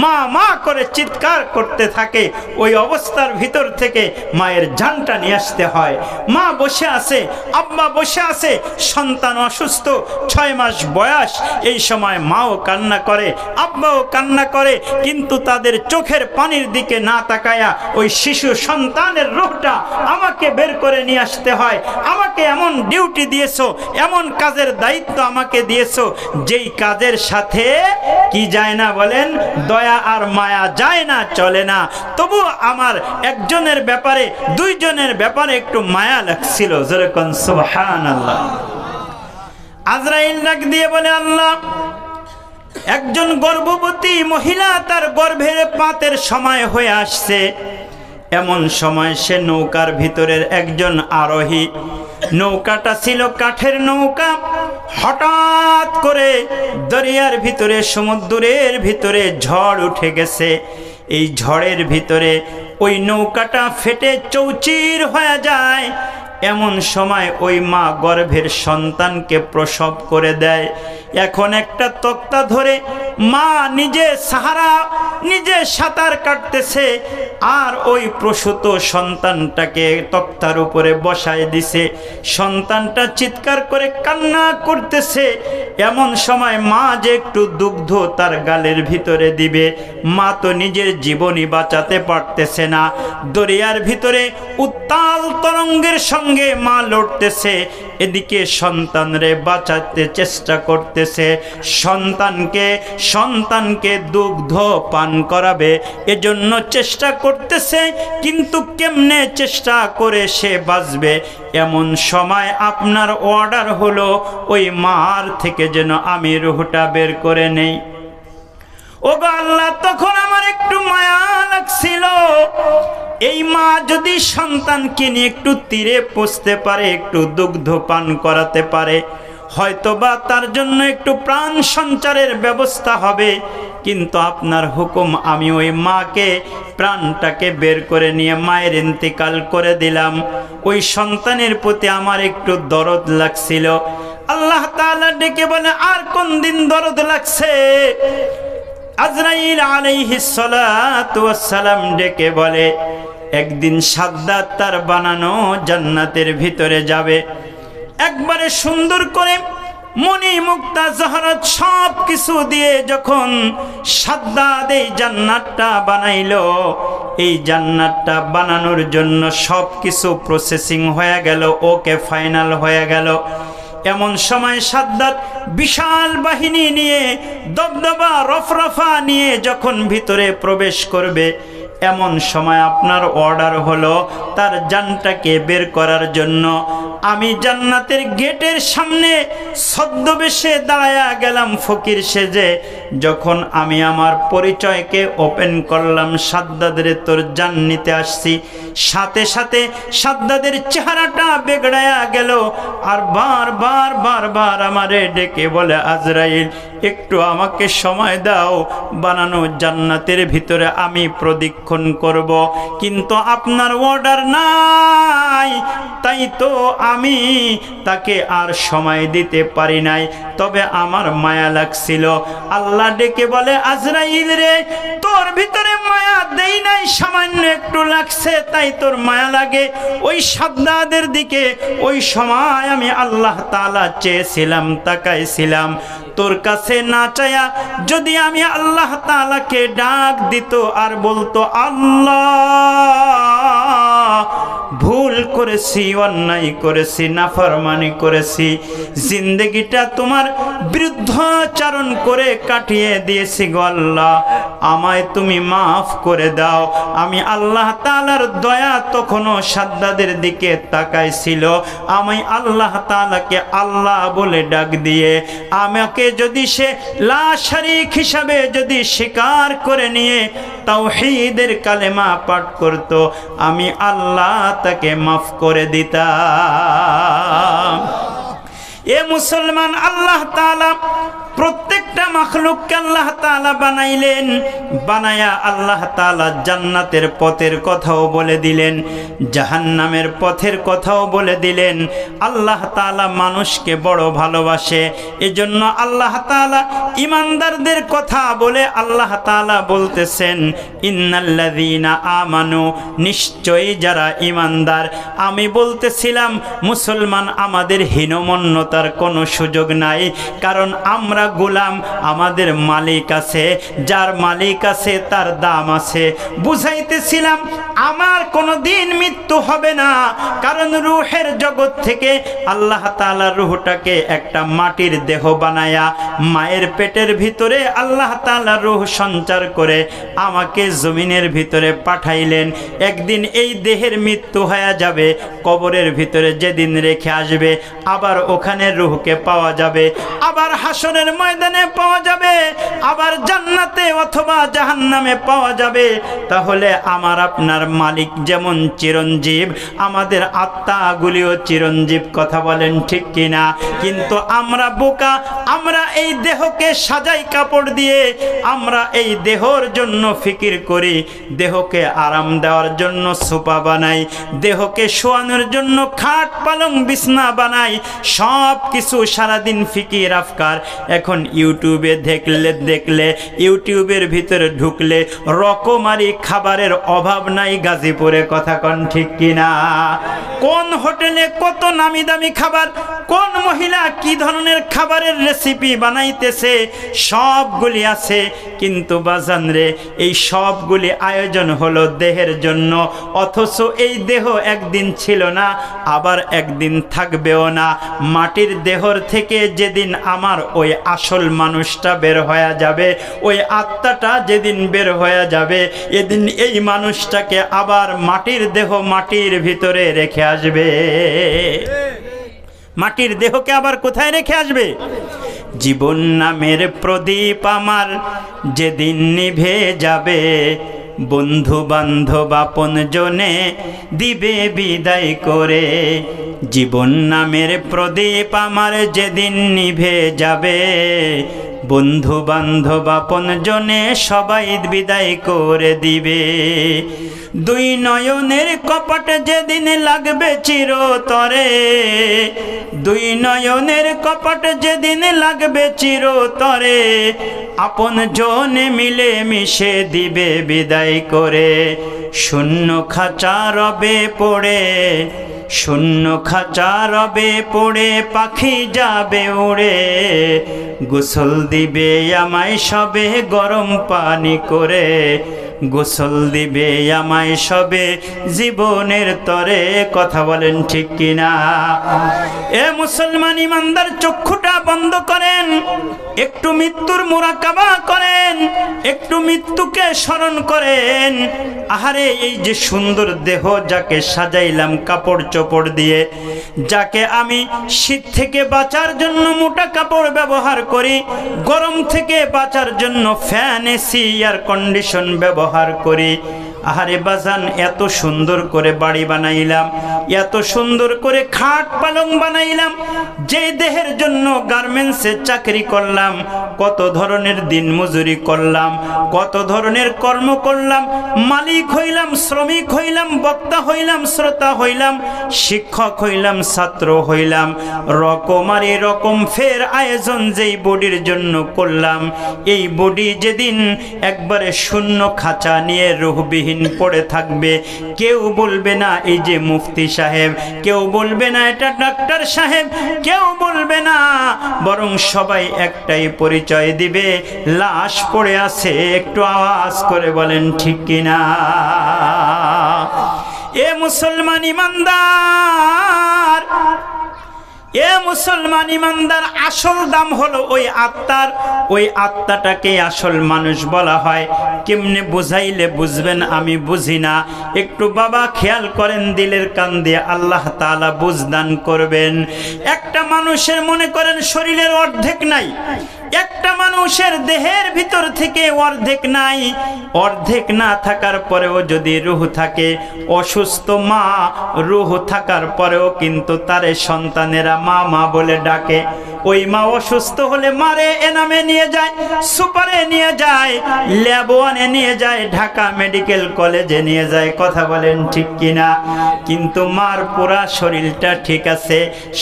মা মা করে চিৎকার করতে থাকে, ওই অবস্থার ভিতর থেকে মায়ের জানটা নিয়ে আসতে হয়। মা বসে আছে, আব্বা বসে আছে, সন্তান অসুস্থ, 6 মাস বয়স, এই সময় মাও কান্না করে, আব্বাও কান্না করে, কিন্তু তাদের চোখের পানির দিকে না তাকায়া ওই শিশু সন্তানের রূহটা আমাকে বের করে নিয়ে আসতে হয়। আমাকে এমন ডিউটি দিয়েছো, এমন কাজের দায়িত্ব আমাকে দিয়েছো, যেই কাজের সাথে কি যায় না বলেন? দয়া আর মায়া যায় না, চলে না। তবু আমার একজনের ব্যাপারে, 2 জনের ব্যাপারে একটু মায়া লাগছিল। যেরকম সুবহানাল্লাহ। আজরাইল ডাক দিয়ে বলে, আল্লাহ একজন গর্ভবতী মহিলা, তার গর্ভের পাতের সময় হয়ে আসছে, এমন সময় সে নৌকার ভিতরের একজন আরোহী, নৌকাটা ছিল কাঠের নৌকা, হঠাৎ করে দরিয়ার ভিতরে, সমুদ্রের ভিতরে ঝড় উঠে গেছে। এই ঝড়ের ভিতরে ওই নৌকাটা ফেটে চৌচির হয়ে যায়। এমন সময় ওই মা গর্ভের সন্তানকে প্রসব করে দেয়। এখন একটা তক্তা ধরে মা নিজে সাঁতার কাটতেছে, আর ওই প্রসূত সন্তানটাকে তক্তার উপরে বসায় দিছে। সন্তানটা চিৎকার করে কান্না করতেছে। এমন সময় মা যে একটু দুগ্ধ তার গালের ভিতরে দিবে, মা তো নিজের জীবনই বাঁচাতে পারতেছে না। দরিয়ার ভিতরে উত্তাল তরঙ্গের সঙ্গে মা লড়তেছে, এদিকে সন্তানরে বাঁচাতে চেষ্টা করতেছে। সন্তানকে দুগ্ধ পান করাবে এজন্য চেষ্টা করতেছে, কিন্তু কেমনে চেষ্টা করে সে বাঁচবে? এমন সময় আপনার অর্ডার হলো ওই মার থেকে যেন আমি রূহটা বের করে নেই। ও গো আল্লাহ, তখন আমার একটু মায়া লাগছিল। এই মা যদি সন্তানকে নিয়ে একটু তীরে পৌঁছতে পারে, একটু দুগ্ধ পান করাতে পারে, হয়তোবা তার জন্য একটু প্রাণ সঞ্চারের ব্যবস্থা হবে, কিন্তু আপনার হুকুম আমি ওই মাকে প্রাণটাকে বের করে নিয়ে মায়ের ইন্তেকাল করে দিলাম। ওই সন্তানের প্রতি আমার একটু দরদ লাগছিল। আল্লাহ তাআলা ডেকে বলে, আর কোন দিন দরদ লাগছে? আজরাইল আলাইহিস সালাতু ওয়াস সালাম ডেকে বলে, একদিন সাদ্দাত তার বানানো জান্নাতের ভিতরে যাবে। একবারে সুন্দর করে মণি মুক্তা জহরত সব কিছু দিয়ে যখন সাদ্দাত এই জান্নাতটা বানাইলো, এই জান্নাতটা বানানোর জন্য সব কিছু প্রসেসিং হয়ে গেল, ওকে ফাইনাল হয়ে গেল। এমন সময় সাদ্দাত বিশাল বাহিনী নিয়ে, দবদবা রফরফা নিয়ে যখন ভিতরে প্রবেশ করবে, এমন সময় আপনার অর্ডার হলো তার জানটাকে বের করার জন্য। আমি জান্নাতের গেটের সামনে ছদ্মবেশে দাঁড়ায়া গেলাম ফকির সেজে। যখন আমি আমার পরিচয়কে ওপেন করলাম, সাদ্দাদের তোর জান নিতে আসছি, সাথে সাথে সাদ্দাদের চেহারাটা বেগড়ায়া গেল। আর বারবার আমারে ডেকে বলে, আজরাইল একটু আমাকে সময় দাও, বানানো জান্নাতের ভিতরে আমি প্রদক্ষিণ করব, কিন্তু আপনার অর্ডার নাই, তাই তো আমি তাকে আর সময় দিতে পারি নাই। তবে আমার মায়া লাগছিল। আল্লাহ ডেকে বলে, আজরাইল রে, তোর ভিতরে মায়া দেই নাই, সামান্য একটু লাগছে, তাই তোর মায়া লাগে ওই সাদ্দাদের দিকে। ওই সময় আমি আল্লাহ তাআলা চেয়েছিলাম, তাকাইছিলাম, তোর কাছে না চায়া যদি আমি আল্লাহ তাআলাকে ডাক দিত আর বলতো, আল্লাহ ভুল করেছি, অন্যায় করেছি, নাফরমানি করেছি, জিন্দেগিটা তোমার বিরুদ্ধাচরণ করে কাটিয়ে দিয়েছি গো আল্লাহ, আমায় তুমি মাফ করে দাও। আমি আল্লাহ তাআলার দয়া তখনও সাদ্দাদের দিকে তাকাইছিল। আমি আল্লাহ তাআলাকে আল্লাহ বলে ডাক দিয়ে আমাকে যদি সে লা শারীক হিসাবে যদি স্বীকার করে নিয়ে তাওহীদের কালেমা পাঠ করত, আমি আল্লাহ তাকে মাফ করে দিতাম। এ মুসলমান, আল্লাহ তাআলা প্রত্যেকটা মাখলুককে আল্লাহ তাআলা বানাইলেন, বানায়া আল্লাহ তাআলা জান্নাতের পথের কথাও বলে দিলেন, জাহান্নামের পথের কথাও বলে দিলেন। আল্লাহ তাআলা মানুষকে বড় ভালোবাসে, এজন্য আল্লাহ তাআলা ঈমানদারদের কথা বলে আল্লাহ তাআলা বলতেছেন, ইন্নাল্লাযীনা আমানু, নিশ্চয়ই যারা ঈমানদার। আমি বলতেছিলাম মুসলমান, আমাদের হীনমন্যতার কোনো সুযোগ নাই, কারণ আমরা গোলাম, আমাদের মালিক আছে, যার মালিক আছে তার দাম আছে। বুঝাইতেছিলাম আমার কোনো দিন মৃত্যু হবে না, কারণ রূহের জগৎ থেকে আল্লাহ তাআলা রূহটাকে একটা মাটির দেহ বানায়া মায়ের পেটের ভিতরে আল্লাহ তাআলা রূহ সঞ্চার করে আমাকে জমিনের ভিতরে পাঠাইলেন। একদিন এই দেহের মৃত্যু হয়ে যাবে, কবরের ভিতরে যেদিন রেখে আসবে, আবার ওখানে রূহকে পাওয়া যাবে, আবার হাসরের ময়দানে পাওয়া যাবে, আবার জান্নাতে অথবা জাহান্নামে পাওয়া যাবে। তাহলে আমার আপনার মালিক যেমন চিরঞ্জীব, আমাদের আত্মাগুলিও চিরঞ্জীব। কথা বলেন ঠিক কিনা? কিন্তু আমরা বোকা, আমরা এই দেহকে সাজাই কাপড় দিয়ে, আমরা এই দেহর জন্য ফিকির করি, দেহকে আরাম দেওয়ার জন্য সোফা বানাই, দেহকে শোয়ানোর জন্য খাট পালং বিছনা বানাই, সব কিছু সারাদিন ফিকির আফকার। এখন ইউটিউবে দেখলে ইউটিউবের ভিতরে ঢুকলে রকমারি খাবারের অভাব নাই গাজীপুরে। কথা কন ঠিক কিনা? কোন হোটেলে কত নামি দামি খাবার, কোন মহিলা কি ধরনের খাবারের রেসিপি বানাইতেছে, সবগুলি আছে। কিন্তু বাজান রে, এই সবগুলি আয়োজন হলো দেহের জন্য, অথচ এই দেহ একদিন ছিল না, আবার একদিন থাকবেও না। মাটির দেহর থেকে যেদিন আমার ওই আসল মানুষটা বের হয়ে যাবে, ওই আত্মাটা যেদিন বের হয়ে যাবে, এদিন এই মানুষটাকে আবার মাটির দেহ মাটির ভিতরে রেখে আসবে। মাটির দেহকে আবার কোথায় রেখে আসবে? জীবন নামের প্রদীপ আমার যেদিন নিভে যাবে, বন্ধু বান্ধব আপন জনে দিবে বিদায় করে। জীবন নামের প্রদীপ আমার যেদিন নিভে যাবে, বন্ধু বান্ধব আপন জনে সবাই বিদায় করে দিবে। দুই নয়নের কপট যেদিন লাগবে চিরতরে, দুই নয়নের কপট যেদিন লাগবে চিরতরে, আপন জনে মিলে মিশে দিবে বিদায় করে। শূন্য খাঁচা রবে পড়ে, শূন্য খাঁচা রবে পড়ে, পাখি যাবে উড়ে, গোসল দিবে আমায় সবে গরম পানি করে, গোসল দিবে আমায় সবে জীবনের তরে। কথা বলেন ঠিক কিনা? এ মুসলমান ইমানদার, চক্ষুটা বন্ধ করেন, একটু মৃত্যুর মুরাকাবা করেন, একটু মৃত্যুকে স্মরণ করেন। আহারে, এই যে সুন্দর দেহ যাকে সাজাইলাম কাপড় চোপড় দিয়ে, যাকে আমি শীত থেকে বাঁচার জন্য মোটা কাপড় ব্যবহার করি, গরম থেকে বাঁচার জন্য ফ্যান, এসি, এয়ার কন্ডিশন ব্যবহার করি, আহারে বাজান, এত সুন্দর করে বাড়ি বানাইলাম, এত সুন্দর করে খাট পালং বানাইলাম, যে দেহের জন্য গার্মেন্টসে চাকরি করলাম, কত ধরনের দিন মজুরি করলাম, কত ধরনের কর্ম করলাম, মালিক হইলাম, শ্রমিক হইলাম, বক্তা হইলাম, শ্রোতা হইলাম, শিক্ষক হইলাম, ছাত্র হইলাম, রকমারি রকম ফের আয়োজন যেই বডির জন্য করলাম, এই বডি যেদিন একবারে শূন্য খাঁচা নিয়ে রুহবিহীন পড়ে থাকবে, কেউ বলবে না এই যে মুফতি সাহেব, কেউ বলবে না এটা ডাক্তার সাহেব, কেউ বলবে না, বরং সবাই একটাই পরিচয় দিবে, লাশ পড়ে আছে। একটু আওয়াজ করে বলেন ঠিক কিনা? এ মুসলমান ইমানদার, এ মুসলমান ইমানদার, আসল দাম হলো ওই আত্মার। ওই আত্মাটাকে আসল মানুষ বলা হয়। কেমনে বুঝাইলে বুঝবেন আমি বুঝি না, একটু বাবা খেয়াল করেন, দিলের কান দিয়ে আল্লাহ তাআলা বুঝদান করবেন। একটা মানুষের মনে করেন শরীরের অর্ধেক নাই, একটা মানুষের দেহের ভিতর থেকে অর্ধেক নাই, অর্ধেক না থাকার পরেও যদি রূহ থাকে, অসুস্থ মা রূহ থাকার পরেও কিন্তু তারে সন্তানেরা মা মা বলে ডাকে। ওই মা অসুস্থ হলে মারে এনামে নিয়ে যায়, সুপারে নিয়ে যায়, ল্যাব ওয়ানে নিয়ে যায়, ঢাকা মেডিকেল কলেজে নিয়ে যায়। কথা বলেন ঠিক কিনা? কিন্তু মার পুরা শরীরটা ঠিক আছে,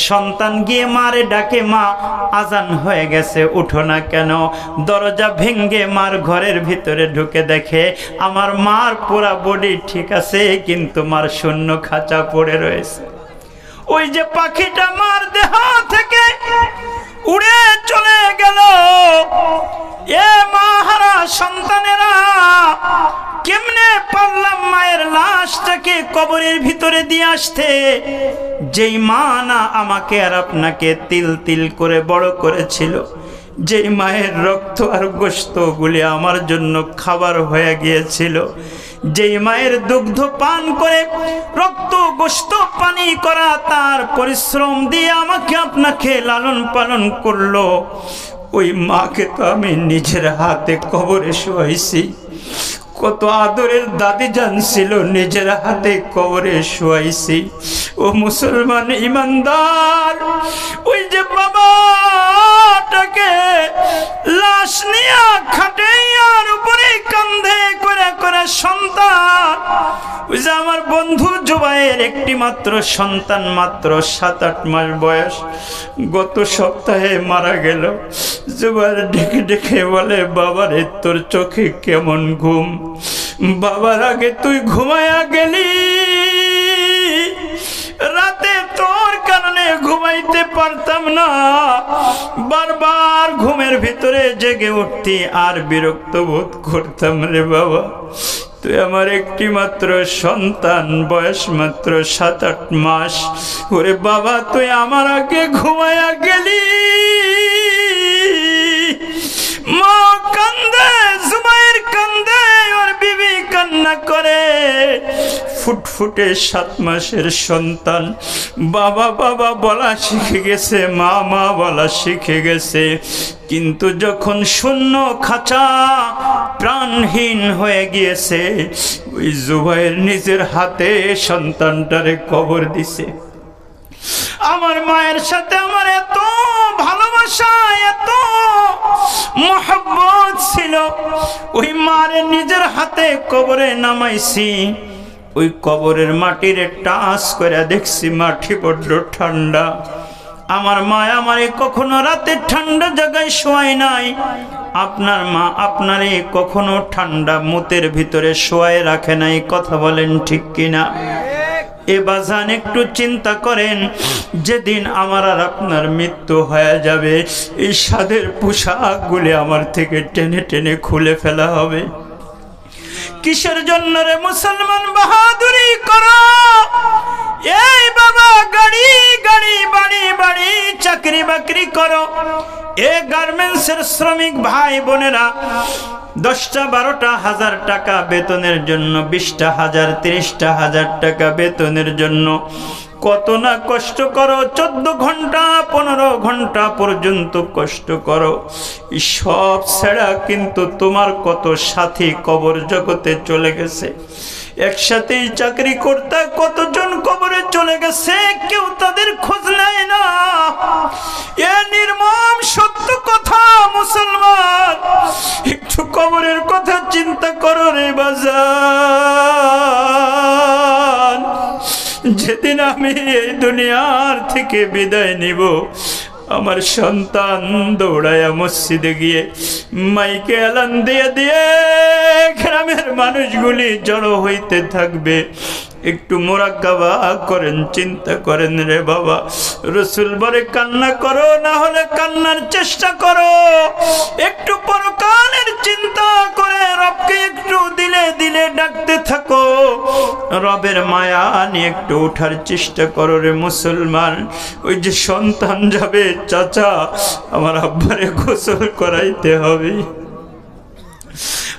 সন্তান গিয়ে মারে ডাকে, মা আজান হয়ে গেছে, উঠো না কেন? দরজা ভেঙ্গে মার ঘরের ভিতরে ঢুকে দেখে আমার মার পুরা বডি ঠিক আছে, কিন্তু মার শূন্য খাঁচা পড়ে রয়েছে। ওই যে পাখিটা মার দেহ থেকে উড়ে চলে গেল, এ মা হারা সন্তানেরা কেমনে পারলাম মায়ের লাশটাকে কবরের ভিতরে দিয়ে আসতে? যেই মা না আমাকে আর আপনাকে তিল তিল করে বড় করেছিল, যেই মায়ের রক্ত আর গোশত গুলি আমার জন্য খাবার হয়ে গিয়েছিল, যেই মায়ের দুগ্ধ পান করে রক্ত গোশত পানি করা তার পরিশ্রম দিয়ে আমাকে আপনাকে লালন পালন করলো, ওই মাকে তো আমি নিজের হাতে কবরে শোয়াইছি। কত আদরের দাদি জান ছিল, নিজের হাতে কবরে শোয়াইছি। ও মুসলমান ইমানদার, ওই যে বাবাটাকে লাশ নিয়ে খাটিয়ার উপরে কাঁধে করে করে সন্তান, ওই যে আমার বন্ধু জুবাইর একটি মাত্র সন্তান, মাত্র 7-8 মাস বয়স, গত সপ্তাহে মারা গেল। জুবাইর ডেকে ডেকে বলে, বাবারে তোর চোখে কেমন ঘুম? বাবার আগে তুই ঘুমায়া গেলি, রাতে তোর কারণে ঘুমাইতে পারতাম না, বারবার ঘুমের ভিতরে জেগে উঠতি আর বিরক্ত বোধ করতাম রে বাবা। তুই আমার একটি মাত্র সন্তান, বয়স মাত্র 7-8 মাস, ওরে বাবা তুই আমার আগে ঘুমায়া গেলি। মা কান্দে, জুবাইর কান্দে, ওর বিবি কান্না করে, ফুটফুটে 7 মাসের সন্তান বাবা বাবা বলা শিখে গেছে, মা মা বলা শিখে গেছে, কিন্তু যখন শূন্য খাঁচা প্রাণহীন হয়ে গিয়েছে, ওই জুবাইর নিজের হাতে সন্তানটারে কবর দিছে। আমার মায়ের সাথে আমার এত ভালোবাসা, এত মহব্বত ছিল, ওই মারে নিজের হাতে কবরে নামাইছি। ওই কবরের মাটির টাচ করে দেখছি মাটি বড্ড ঠান্ডা। আমার মা আমারে কখনো রাতে ঠান্ডা জায়গায় শোয়ায় নাই। আপনার মা আপনারে কখনো ঠান্ডা মুতের ভিতরে শোয়ায় রাখে নাই। কথা বলেন ঠিক কিনা? এ বাজান একটু চিন্তা করেন, যেদিন আমার আর আপনার মৃত্যু হয়ে যাবে, এই সাদের পোশাকগুলি আমার থেকে টেনে টেনে খুলে ফেলা হবে। কিসের জন্য রে মুসলমান বাহাদুরি করো? এই বাবা গাড়ি গাড়ি বাড়ি বাড়ি চাকরি বাকরি করো। এ গার্মেন্টসের শ্রমিক ভাই বোনেরা 10টা 12টা হাজার টাকা বেতনের জন্য, 20টা হাজার 30টা হাজার টাকা বেতনের জন্য কত না কষ্ট করো। 14 ঘন্টা 15 ঘন্টা পর্যন্ত কষ্ট করো। সব ছেড়া কিন্তু তোমার কত সাথী কবর জগতে চলে গেছে। একসাথেই চাকরি করতে কতজন কবরে চলে গেছে, কেউ তাদের খোঁজ নেয় না। এ নির্মম সত্য কথা মুসলমান, একটু কবরের কথা চিন্তা করো রে বাজার। যেদিন আমি এই দুনিয়ার থেকে বিদায় নিব, আমার সন্তান দৌড়ায়া মসজিদে গিয়ে মাইকে এলান দিয়ে দিয়ে গ্রামের মানুষগুলি জড়ো হইতে থাকবে। একটু মুরাক্কাবা করেন, চিন্তা করেন রে বাবা। রসুল বলে কান্না করো, না হলে কান্নার চেষ্টা করো। একটু পরকালের চিন্তা করে রবকে একটু দিলে দিলে ডাকতে থাকো। রবের মায়া নিয়ে একটু ওঠার চেষ্টা করো রে মুসলমান। ওই যে সন্তান যাবে, চাচা আমার আব্বারে গোসল করাইতে হবে।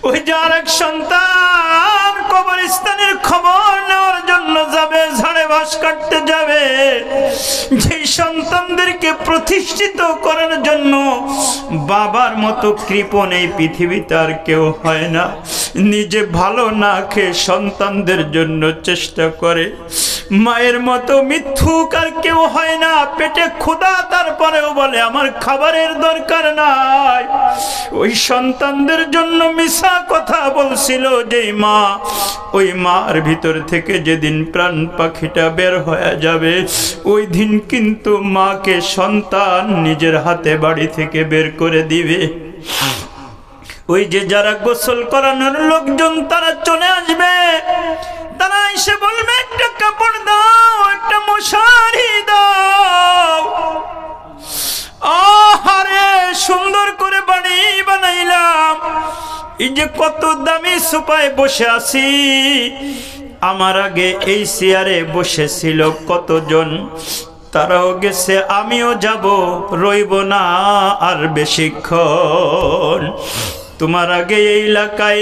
ওই যে আরেক সন্তান কবরস্থানের খবর নেওয়ার জন্য যাবে, ঝাড়ে বাঁশ কাটতে যাবে। যেই সন্তানদেরকে প্রতিষ্ঠিত করার জন্য বাবার মতো কৃপণ এই পৃথিবীতে আর কেউ হয় না। নিজে ভালো না খেয়ে সন্তানদের জন্য চেষ্টা করে। মায়ের মতো মিথ্যুক আর কেউ হয় না। পেটে ক্ষুধা, তারপরেও বলে আমার খাবারের দরকার নাই। ওই সন্তানদের জন্য মিছা কথা বলছিল যেই মা, ওই মার ভিতর থেকে যেদিন প্রাণ পাখিটা বের হয়ে যাবে, ওই দিন কিন্তু মাকে সন্তান নিজের হাতে বাড়ি থেকে বের করে দিবে। ওই যে যারা গোসল করানোর লোকজন তারা চলে আসবে, তারা এসে বলবে একটা কাপড় দাও, একটা মশারি দাও। আরে সুন্দর করে বাড়ি বানাইলাম, এই যে কত দামি সোফায় বসে আছি, আমার আগে এই চেয়ারে বসেছিল কতজন, তারাও গেছে, আমিও যাব, রইব না আর বেশিক্ষণ। তোমার আগে এই এলাকায়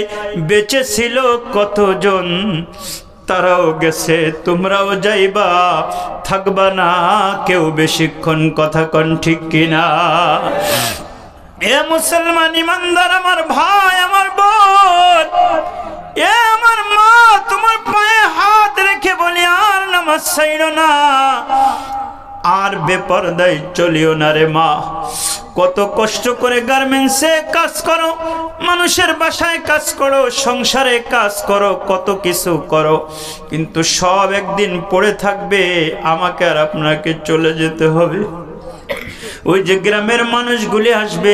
বেঁচে ছিল কতজন, তারাও গেছে, তোমরাও যাইবা, থাকবা না কেউ বেশিক্ষণ। কথা কন ঠিক কিনা? এ মুসলমান ইমানদার আমার ভাই, আমার বোন, এ আমার মা, তোমার পায়ে হাত রেখে বলি আর নামাজ ছাইড়ো না, আর বেপরদায় চলিও না রে মা। কত কষ্ট করে গার্মেন্টসে কাজ করো, মানুষের বাসায় কাজ করো, সংসারে কাজ করো, কত কিছু করো, কিন্তু সব একদিন পড়ে থাকবে। আমাকে আর আপনাকে চলে যেতে হবে। ওই যে গ্রামের মানুষগুলি আসবে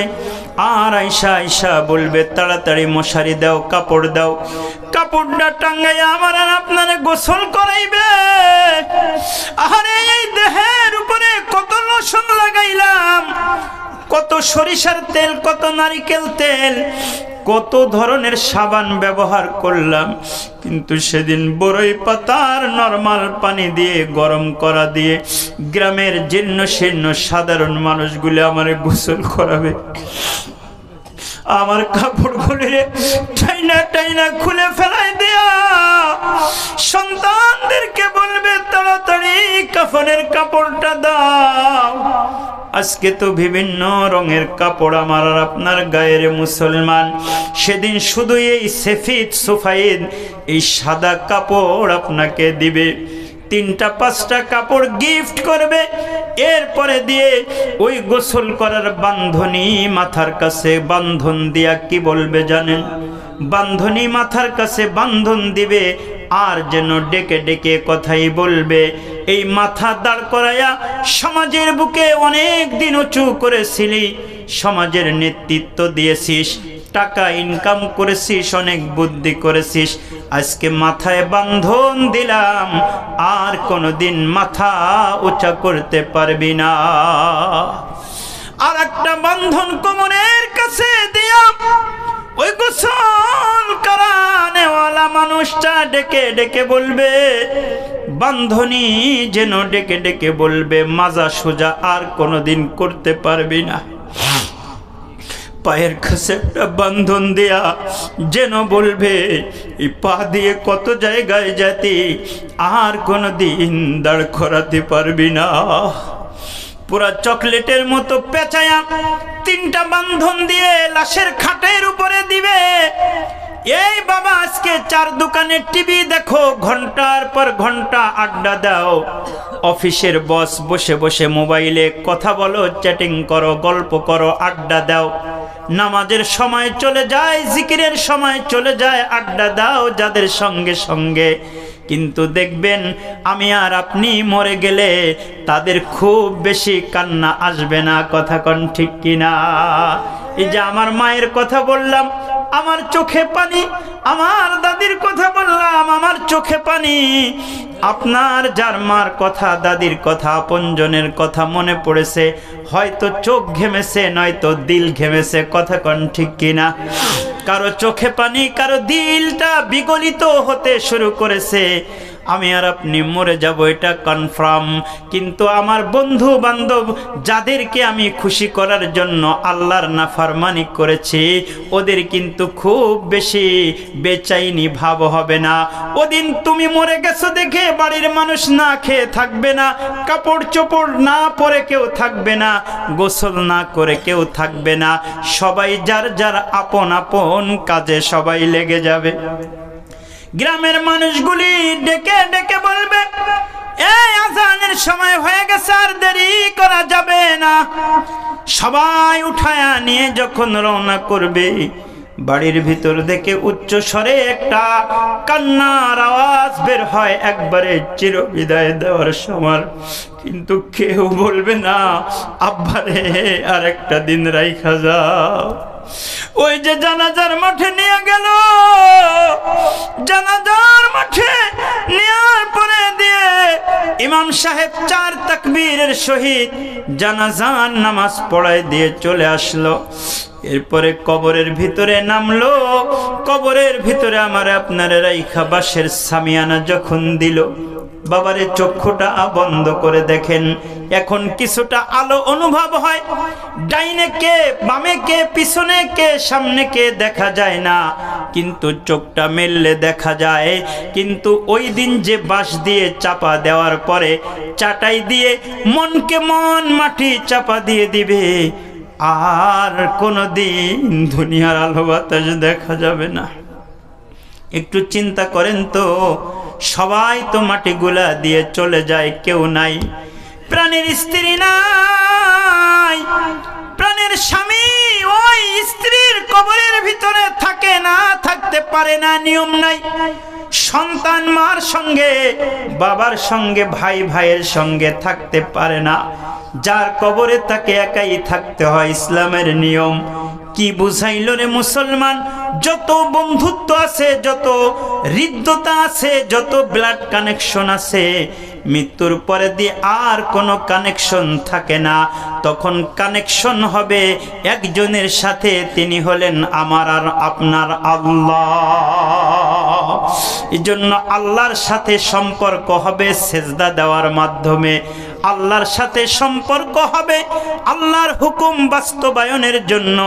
আর আইসা আইসা বলবে তাড়াতাড়ি মশারি দাও, কাপড় দাও। কাপড়টা টাঙ্গাইয়া আমার আর আপনারে গোসল করাইবে। আরে এই দেহের উপরে কত লোশন লাগাইলাম, কত সরিষার তেল, কত নারিকেল তেল, কত ধরনের সাবান ব্যবহার করলাম, কিন্তু সেদিন বড়ই পাতার নরমাল পানি দিয়ে গরম করা দিয়ে গ্রামের জীর্ণ শীর্ণ সাধারণ মানুষগুলি আমারে গোসল করাবে। আমার কাপড়গুলি টাইনা টাইনা খুলে ফেলাই দেয়া সন্তান কাফনের কাপড়টা দাও। আজকে তো বিভিন্ন রঙের কাপড় আমার আর আপনার গায়ের মুসলমান, সেদিন শুধু এই সফেদ সুফাইদ এই সাদা কাপড় আপনাকে দিবে, 3-5টা কাপড় গিফট করবে। এরপরে দিয়ে ওই গোসল করার বান্ধনী মাথার কাছে বান্ধন দিয়া কি বলবে জানেন? বান্ধনী মাথার কাছে বান্ধন দিবে, আর যেন ডেকে ডেকে কথাই বলবে, এই মাথা দাঁড় করায়া সমাজের বুকে অনেক দিন উঁচু করেছিলি, সমাজের নেতৃত্ব দিয়েছিস, টাকা ইনকাম করেছিস, অনেক বুদ্ধি করেছিস, আজকে মাথায় বান্ধন দিলাম, আর কোনোদিন মাথা উঁচা করতে পারবি না। আর একটা বান্ধন কোমরের কাছে দিয়া ওই গোসল করানেওয়ালা মানুষটা ডেকে ডেকে বলবে, বান্ধনী যেন ডেকে ডেকে বলবে, মাজা সোজা আর কোনোদিন করতে পারবি না। পায়ের কাছে একটা বান্ধন দেয়া যেন বলবে, এই পা দিয়ে কত জায়গায় যেতে, আর কোনোদিন দাঁড় করাতে পারবি না। পুরা চকলেটের মতো পেঁচায়া 3টা বান্ধন দিয়ে লাশের খাটের উপরে দিবে। এই বাবা, আজকে 4 দোকানে টিভি দেখো, ঘন্টার পর ঘন্টা আড্ডা দাও, অফিসের বস বসে বসে মোবাইলে কথা বলো, চ্যাটিং করো, গল্প করো, আড্ডা দাও, নামাজের সময় চলে যায়, জিকিরের সময় চলে যায়, আড্ডা দাও যাদের সঙ্গে সঙ্গে। কিন্তু দেখবেন আমি আর আপনি মরে গেলে তাদের খুব বেশি কান্না আসবে না, কথা কোন ঠিক কিনা? এই যে আমার মায়ের কথা বললাম, আমার চোখে পানি, আমার দাদির কথা বললাম, আমার চোখে পানি। আপনার যার মার কথা, দাদির কথা, আপনজনের কথা মনে পড়েছে, হয়তো চোখ ঘেমেছে, নয়তো দিল ঘেমেছে, কথা কোন ঠিক কিনা? কারো চোখে পানি, কারো দিলটা বিগলিত হতে শুরু করেছে। আমি আর আপনি মরে যাব, এটা কনফার্ম। কিন্তু আমার বন্ধু বান্ধব যাদেরকে আমি খুশি করার জন্য আল্লাহর নাফরমানি করেছি, ওদের কিন্তু খুব বেশি বেচাইনি ভাব হবে না। ওদিন তুমি মরে গেছো দেখে বাড়ির মানুষ না খেয়ে থাকবে না, কাপড় চোপড় না পরে কেউ থাকবে না, গোসল না করে কেউ থাকবে না, সবাই যার যার আপন আপন কাজে সবাই লেগে যাবে। গ্রামের মানুষগুলি ডেকে ডেকে বলবে, এই আজানের সময় হয়ে গেছে, আর দেরি করা যাবে না। সবাই উঠায়া নিয়ে যখন রওনা করবে, বাড়ির ভিতর থেকে উচ্চ স্বরে একটা কান্নার আওয়াজ বের হয়, একবারে চির বিদায় দেওয়ার সময়। কিন্তু কেউ বলবে না, আব্বারে আর একটা দিন রাইখা যাও। ওই যে জানাজার মাঠে নিয়ে গেল, জানাজার মাঠে নেওয়ার পরে দিয়ে ইমাম সাহেব 4 তাকবীরের সহিত জানাজার নামাজ পড়ায় দিয়ে চলে আসলো। এরপরে কবরের ভিতরে নামলো, কবরের ভিতরে আমার আপনার রাইখা বাঁশের সামিয়ানা যখন দিল, বাবারে চক্ষুটা বন্ধ করে দেখেন, এখন কিছুটা আলো অনুভব হয়। ডাইনে কে, বামে কে, পিছনে কে, সামনে কে দেখা যায় না, কিন্তু চোখটা মেললে দেখা যায়। কিন্তু ওই দিন যে বাঁশ দিয়ে চাপা দেওয়ার পরে চাটাই দিয়ে মনকে মন মাটি চাপা দিয়ে দিবে, আর কোনোদিন দুনিয়ার আলো বাতাস দেখা যাবে না। একটু চিন্তা করেন তো, সবাই তো মাটিগুলা দিয়ে চলে যায়, কেউ নাই, প্রাণের স্ত্রী নাই, প্রাণের স্বামী ওই স্ত্রীর কবরের ভিতরে থাকে না, থাকতে পারে না, নিয়ম নাই। সন্তান মার সঙ্গে, বাবার সঙ্গে, ভাই ভাইয়ের সঙ্গে থাকতে পারে না, যার কবরে তাকে একাই থাকতে হয়, ইসলামের নিয়ম। কি বুঝাইল রে মুসলমান? যত বন্ধুত্ব আছে, যত হৃদ্যতা আছে, যত ব্লাড কানেকশন আছে, মৃত্যুর পরে দিয়ে আর কোনো কানেকশন থাকে না। তখন কানেকশন হবে একজনের সাথে, তিনি হলেন আমার আর আপনার আল্লাহ। এজন্য আল্লাহর সাথে সম্পর্ক হবে সেজদা দেওয়ার মাধ্যমে, আল্লাহর সাথে সম্পর্ক হবে আল্লাহর হুকুম বাস্তবায়নের জন্য,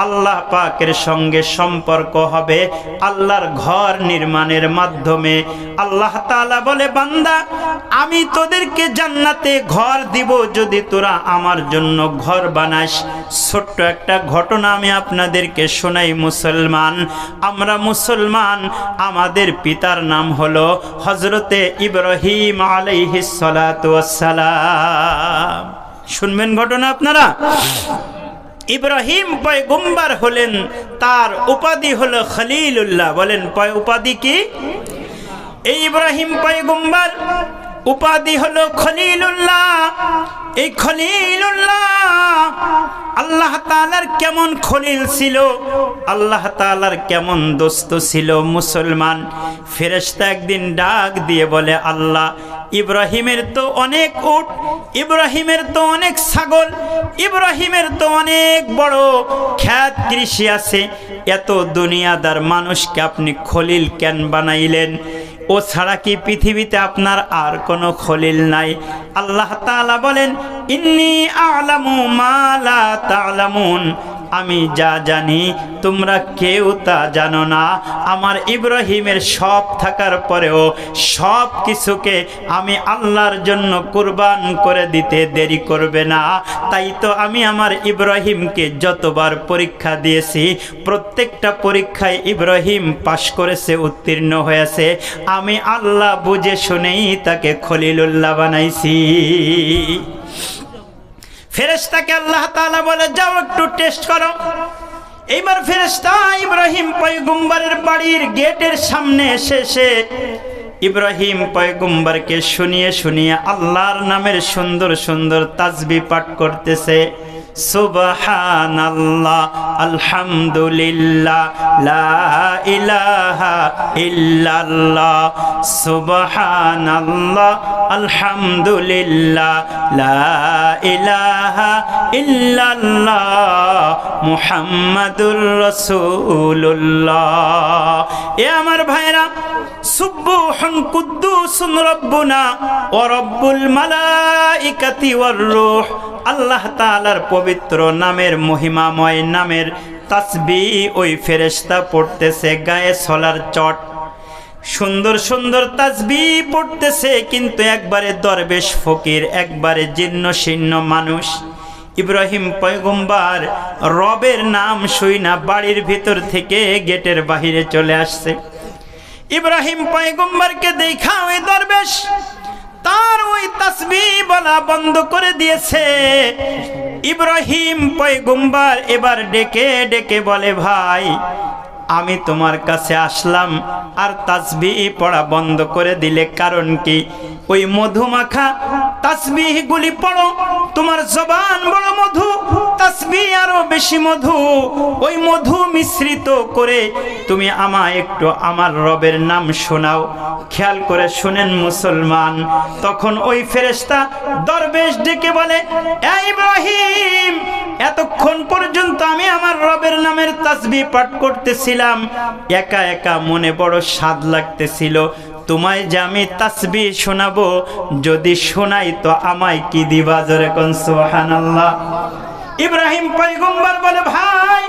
আল্লাহ পাকের সঙ্গে সম্পর্ক হবে আল্লাহর ঘর নির্মাণের মাধ্যমে। আল্লাহ তাআলা বলে, বান্দা আমি তোদেরকে জান্নাতে ঘর দিব যদি তোরা আমার জন্য ঘর বানাস। ছোট্ট একটা ঘটনা আমি আপনাদেরকে শোনাই। মুসলমান, আমরা মুসলমান, আমাদের পিতার নাম হলো হযরতে ইব্রাহিম আলাইহিস সালাতু ওয়াস সালাম। শুনবেন ঘটনা আপনারা। ইব্রাহিম পয়গম্বর হলেন, তার উপাধি হলো খলিলুল্লাহ। বলেন উপাধি কি? এই ইব্রাহিম পয়গম্বর উপাধি হলো খলিলুল্লাহ। এই খলিলুল্লাহ আল্লাহ তাআলার কেমন খলিল ছিল, আল্লাহ তাআলার কেমন দোস্ত ছিল। মুসলমান, ফেরেশতা একদিন ডাক দিয়ে বলে, আল্লাহ ইব্রাহিমের তো অনেক উট, ইব্রাহিমের তো অনেক ছাগল, ইব্রাহিমের তো অনেক বড় ক্ষেত কৃষি আছে, এত দুনিয়াদার মানুষকে আপনি খলিল কেন বানাইলেন? ও ছাড়া কি পৃথিবীতে আপনার আর কোনো খলিল নাই? আল্লাহ তাআলা বলেন, ইন্নী আ'লামু মা লা তা'লামুন, আমি যা জানি তোমরা কেউ তা জানো না। আমার ইব্রাহিমের সব থাকার পরেও সব কিছুকে আমি আল্লাহর জন্য কুরবান করে দিতে দেরি করবে না। তাই তো আমি আমার ইব্রাহিমকে যতবার পরীক্ষা দিয়েছি, প্রত্যেকটা পরীক্ষায় ইব্রাহিম পাশ করেছে, উত্তীর্ণ হয়েছে। আমি আল্লাহ বুঝে শুনেই তাকে খলিলুল্লাহ বানাইছি। ফেরেশতাকে আল্লাহ তাআলা বলে, যাও একটু টেস্ট করো। এইবার ফেরেশতা ইব্রাহিম পয়গম্বরের বাড়ির গেটের সামনে এসে ইব্রাহিম পয়গম্বরকে শুনিয়ে শুনিয়ে আল্লাহর নামের সুন্দর সুন্দর তাসবিহ পাঠ করতেছে। সুবহানাল্লাহ, আলহামদুলিল্লাহ, লা ইলাহা ইল্লাল্লাহ, সুবহানাল্লাহ, আলহামদুলিল্লাহ, লা ইলাহা ইল্লাল্লাহ, মুহাম্মাদুর রাসূলুল্লাহ। এ আমার ভাইরা, সুবহান কুদ্দুসুন রব্বুনা ওয়া রব্বুল মালাইকাতি ওয়ার রূহ, আল্লাহ তাআলার পবিত্র নামের, মহিমাময় নামের তাসবিহ ওই ফেরেশতা পড়তেছে, গায়ে ছলার চট, সুন্দর সুন্দর তাসবিহ পড়তেছে। কিন্তু একবারে দরবেশ ফকির, একবারে জীর্ণ শীর্ণ মানুষ। ইব্রাহিম পয়গম্বর রবের নাম শুইনা বাড়ির ভিতর থেকে গেটের বাহিরে চলে আসছে। ইব্রাহিম পয়গম্বরকে দেখা ওই দরবেশ তার ওই তাসবিহ বলা বন্ধ করে দিয়েছে। ইব্রাহিম পয়গম্বর এবার ডেকে ডেকে বলে, ভাই আমি তোমার কাছে আসলাম আর তাসবিহ পড়া বন্ধ করে দিলে কারণ কি? ওই মধুমাখা তাসবিহ গুলি পড়ো, তোমার জবান বড় মধু, তাসবিহ আরো বেশি মধু। ওই মধু মিশ্রিত করে তুমি আমায় একটু আমার রবের নাম শোনাও। খেয়াল করে শুনেন মুসলমান, তখন ওই ফেরেশতা দরবেশ ডেকে বলে, এ ইব্রাহিম, এতক্ষণ পর্যন্ত আমি আমার রবের নামের তাসবিহ পাঠ করতেছিলাম, একা একা মনে বড় স্বাদ লাগতেছিল। তোমায় যে আমি তাসবিহ শোনাবো, যদি শোনাই তো আমায় কি দিবা? জোরে কোন সুবহানাল্লাহ। ইব্রাহিম পয়গম্বর বলে, ভাই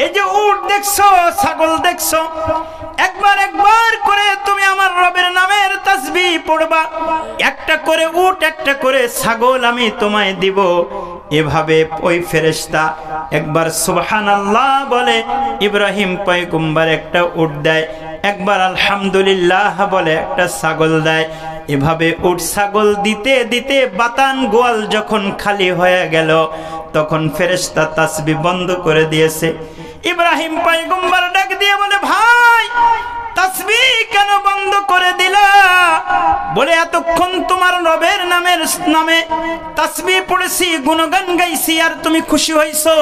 এই যে উট দেখছো, ছাগল দেখছো, একবার একবার করে তুমি আমার রবের নামের তাসবিহ পড়বা, একটা করে উট একটা করে ছাগল আমি তোমায় দিব। এভাবে ওই ফেরেশতা একবার সুবহানাল্লাহ বলে ইব্রাহিম পয়গম্বর একটা উট দেয়, একবার আলহামদুলিল্লাহ বলে একটা ছাগল দেয়। এভাবে উট ছাগল দিতে দিতে বাতান গোয়াল যখন খালি হয়ে গেল, তখন ফেরেশতা তাসবিহ বন্ধ করে দিয়েছে। ইব্রাহিম পয়গম্বর ডাক দিয়ে বলে, ভাই তাসবিহ কেন বন্ধ করে দিলা? বলে, এতক্ষণ তোমার রবের নামে তাসবিহ পড়েছি, গুণগান গাইছি, আর তুমি খুশি হইছো।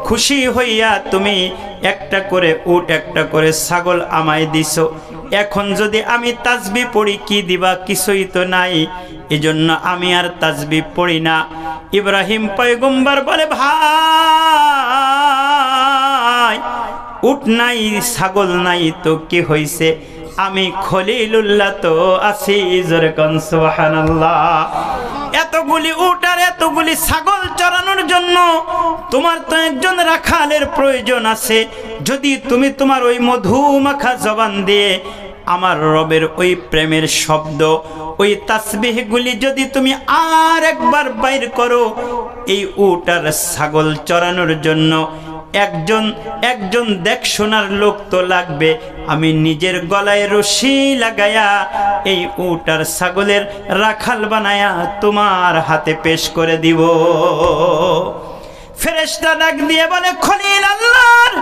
খুশি হইয়া তুমি একটা করে উট একটা করে ছাগল আমায় দিছো। এখন যদি আমি তাসবিহ পড়ি কি দিবা? কিছুই তো নাই, এজন্য আমি আর তাসবিহ পড়ি না। ইব্রাহিম পয়গম্বর বলে, ভাই উট নাই ছাগল নাই তো কি হইছে, আমি খলিলুল্লাহ তো আছি। জোরে কোন সুবহানাল্লাহ। এতগুলি উট আর এতগুলি ছাগল চরানোর জন্য তোমার তো একজন রাখালের প্রয়োজন আছে। যদি তুমি তোমার ওই মধু মাখা জবান দিয়ে আমার রবের ওই প্রেমের শব্দ, ওই তাসবিহগুলি যদি তুমি আর একবার বাইর করো, এই উট আর ছাগল চরানোর জন্য একজন দেখশোনার লোক তো লাগবে। আমি নিজের গলায় রশি লাগায়া এই উট আর ছাগলের রাখাল বানায়া তোমার হাতে পেশ করে দিব। ফেরেশতা ডাক দিয়ে বলে, খলিল আল্লাহর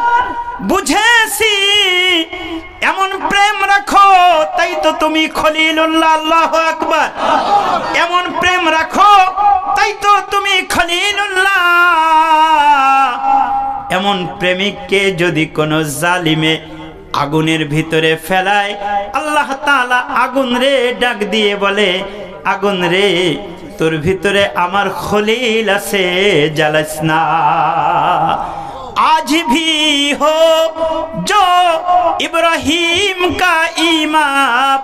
বুঝেছি, এমন প্রেম রাখো তাই তো তুমি খলিলুল্লাহ। আল্লাহু আকবার। এমন প্রেম রাখো তাই তো তুমি খলিলুল্লাহ। এমন প্রেমিককে যদি কোনো জালিমে আগুনের ভিতরে ফেলায়, আল্লাহ তাআলা আগুন রে ডাক দিয়ে বলে, আগুন রে তোর ভিতরে আমার খলিল আছে, জ্বালাস না। आज भी हो जो इब्राहिम का ईमान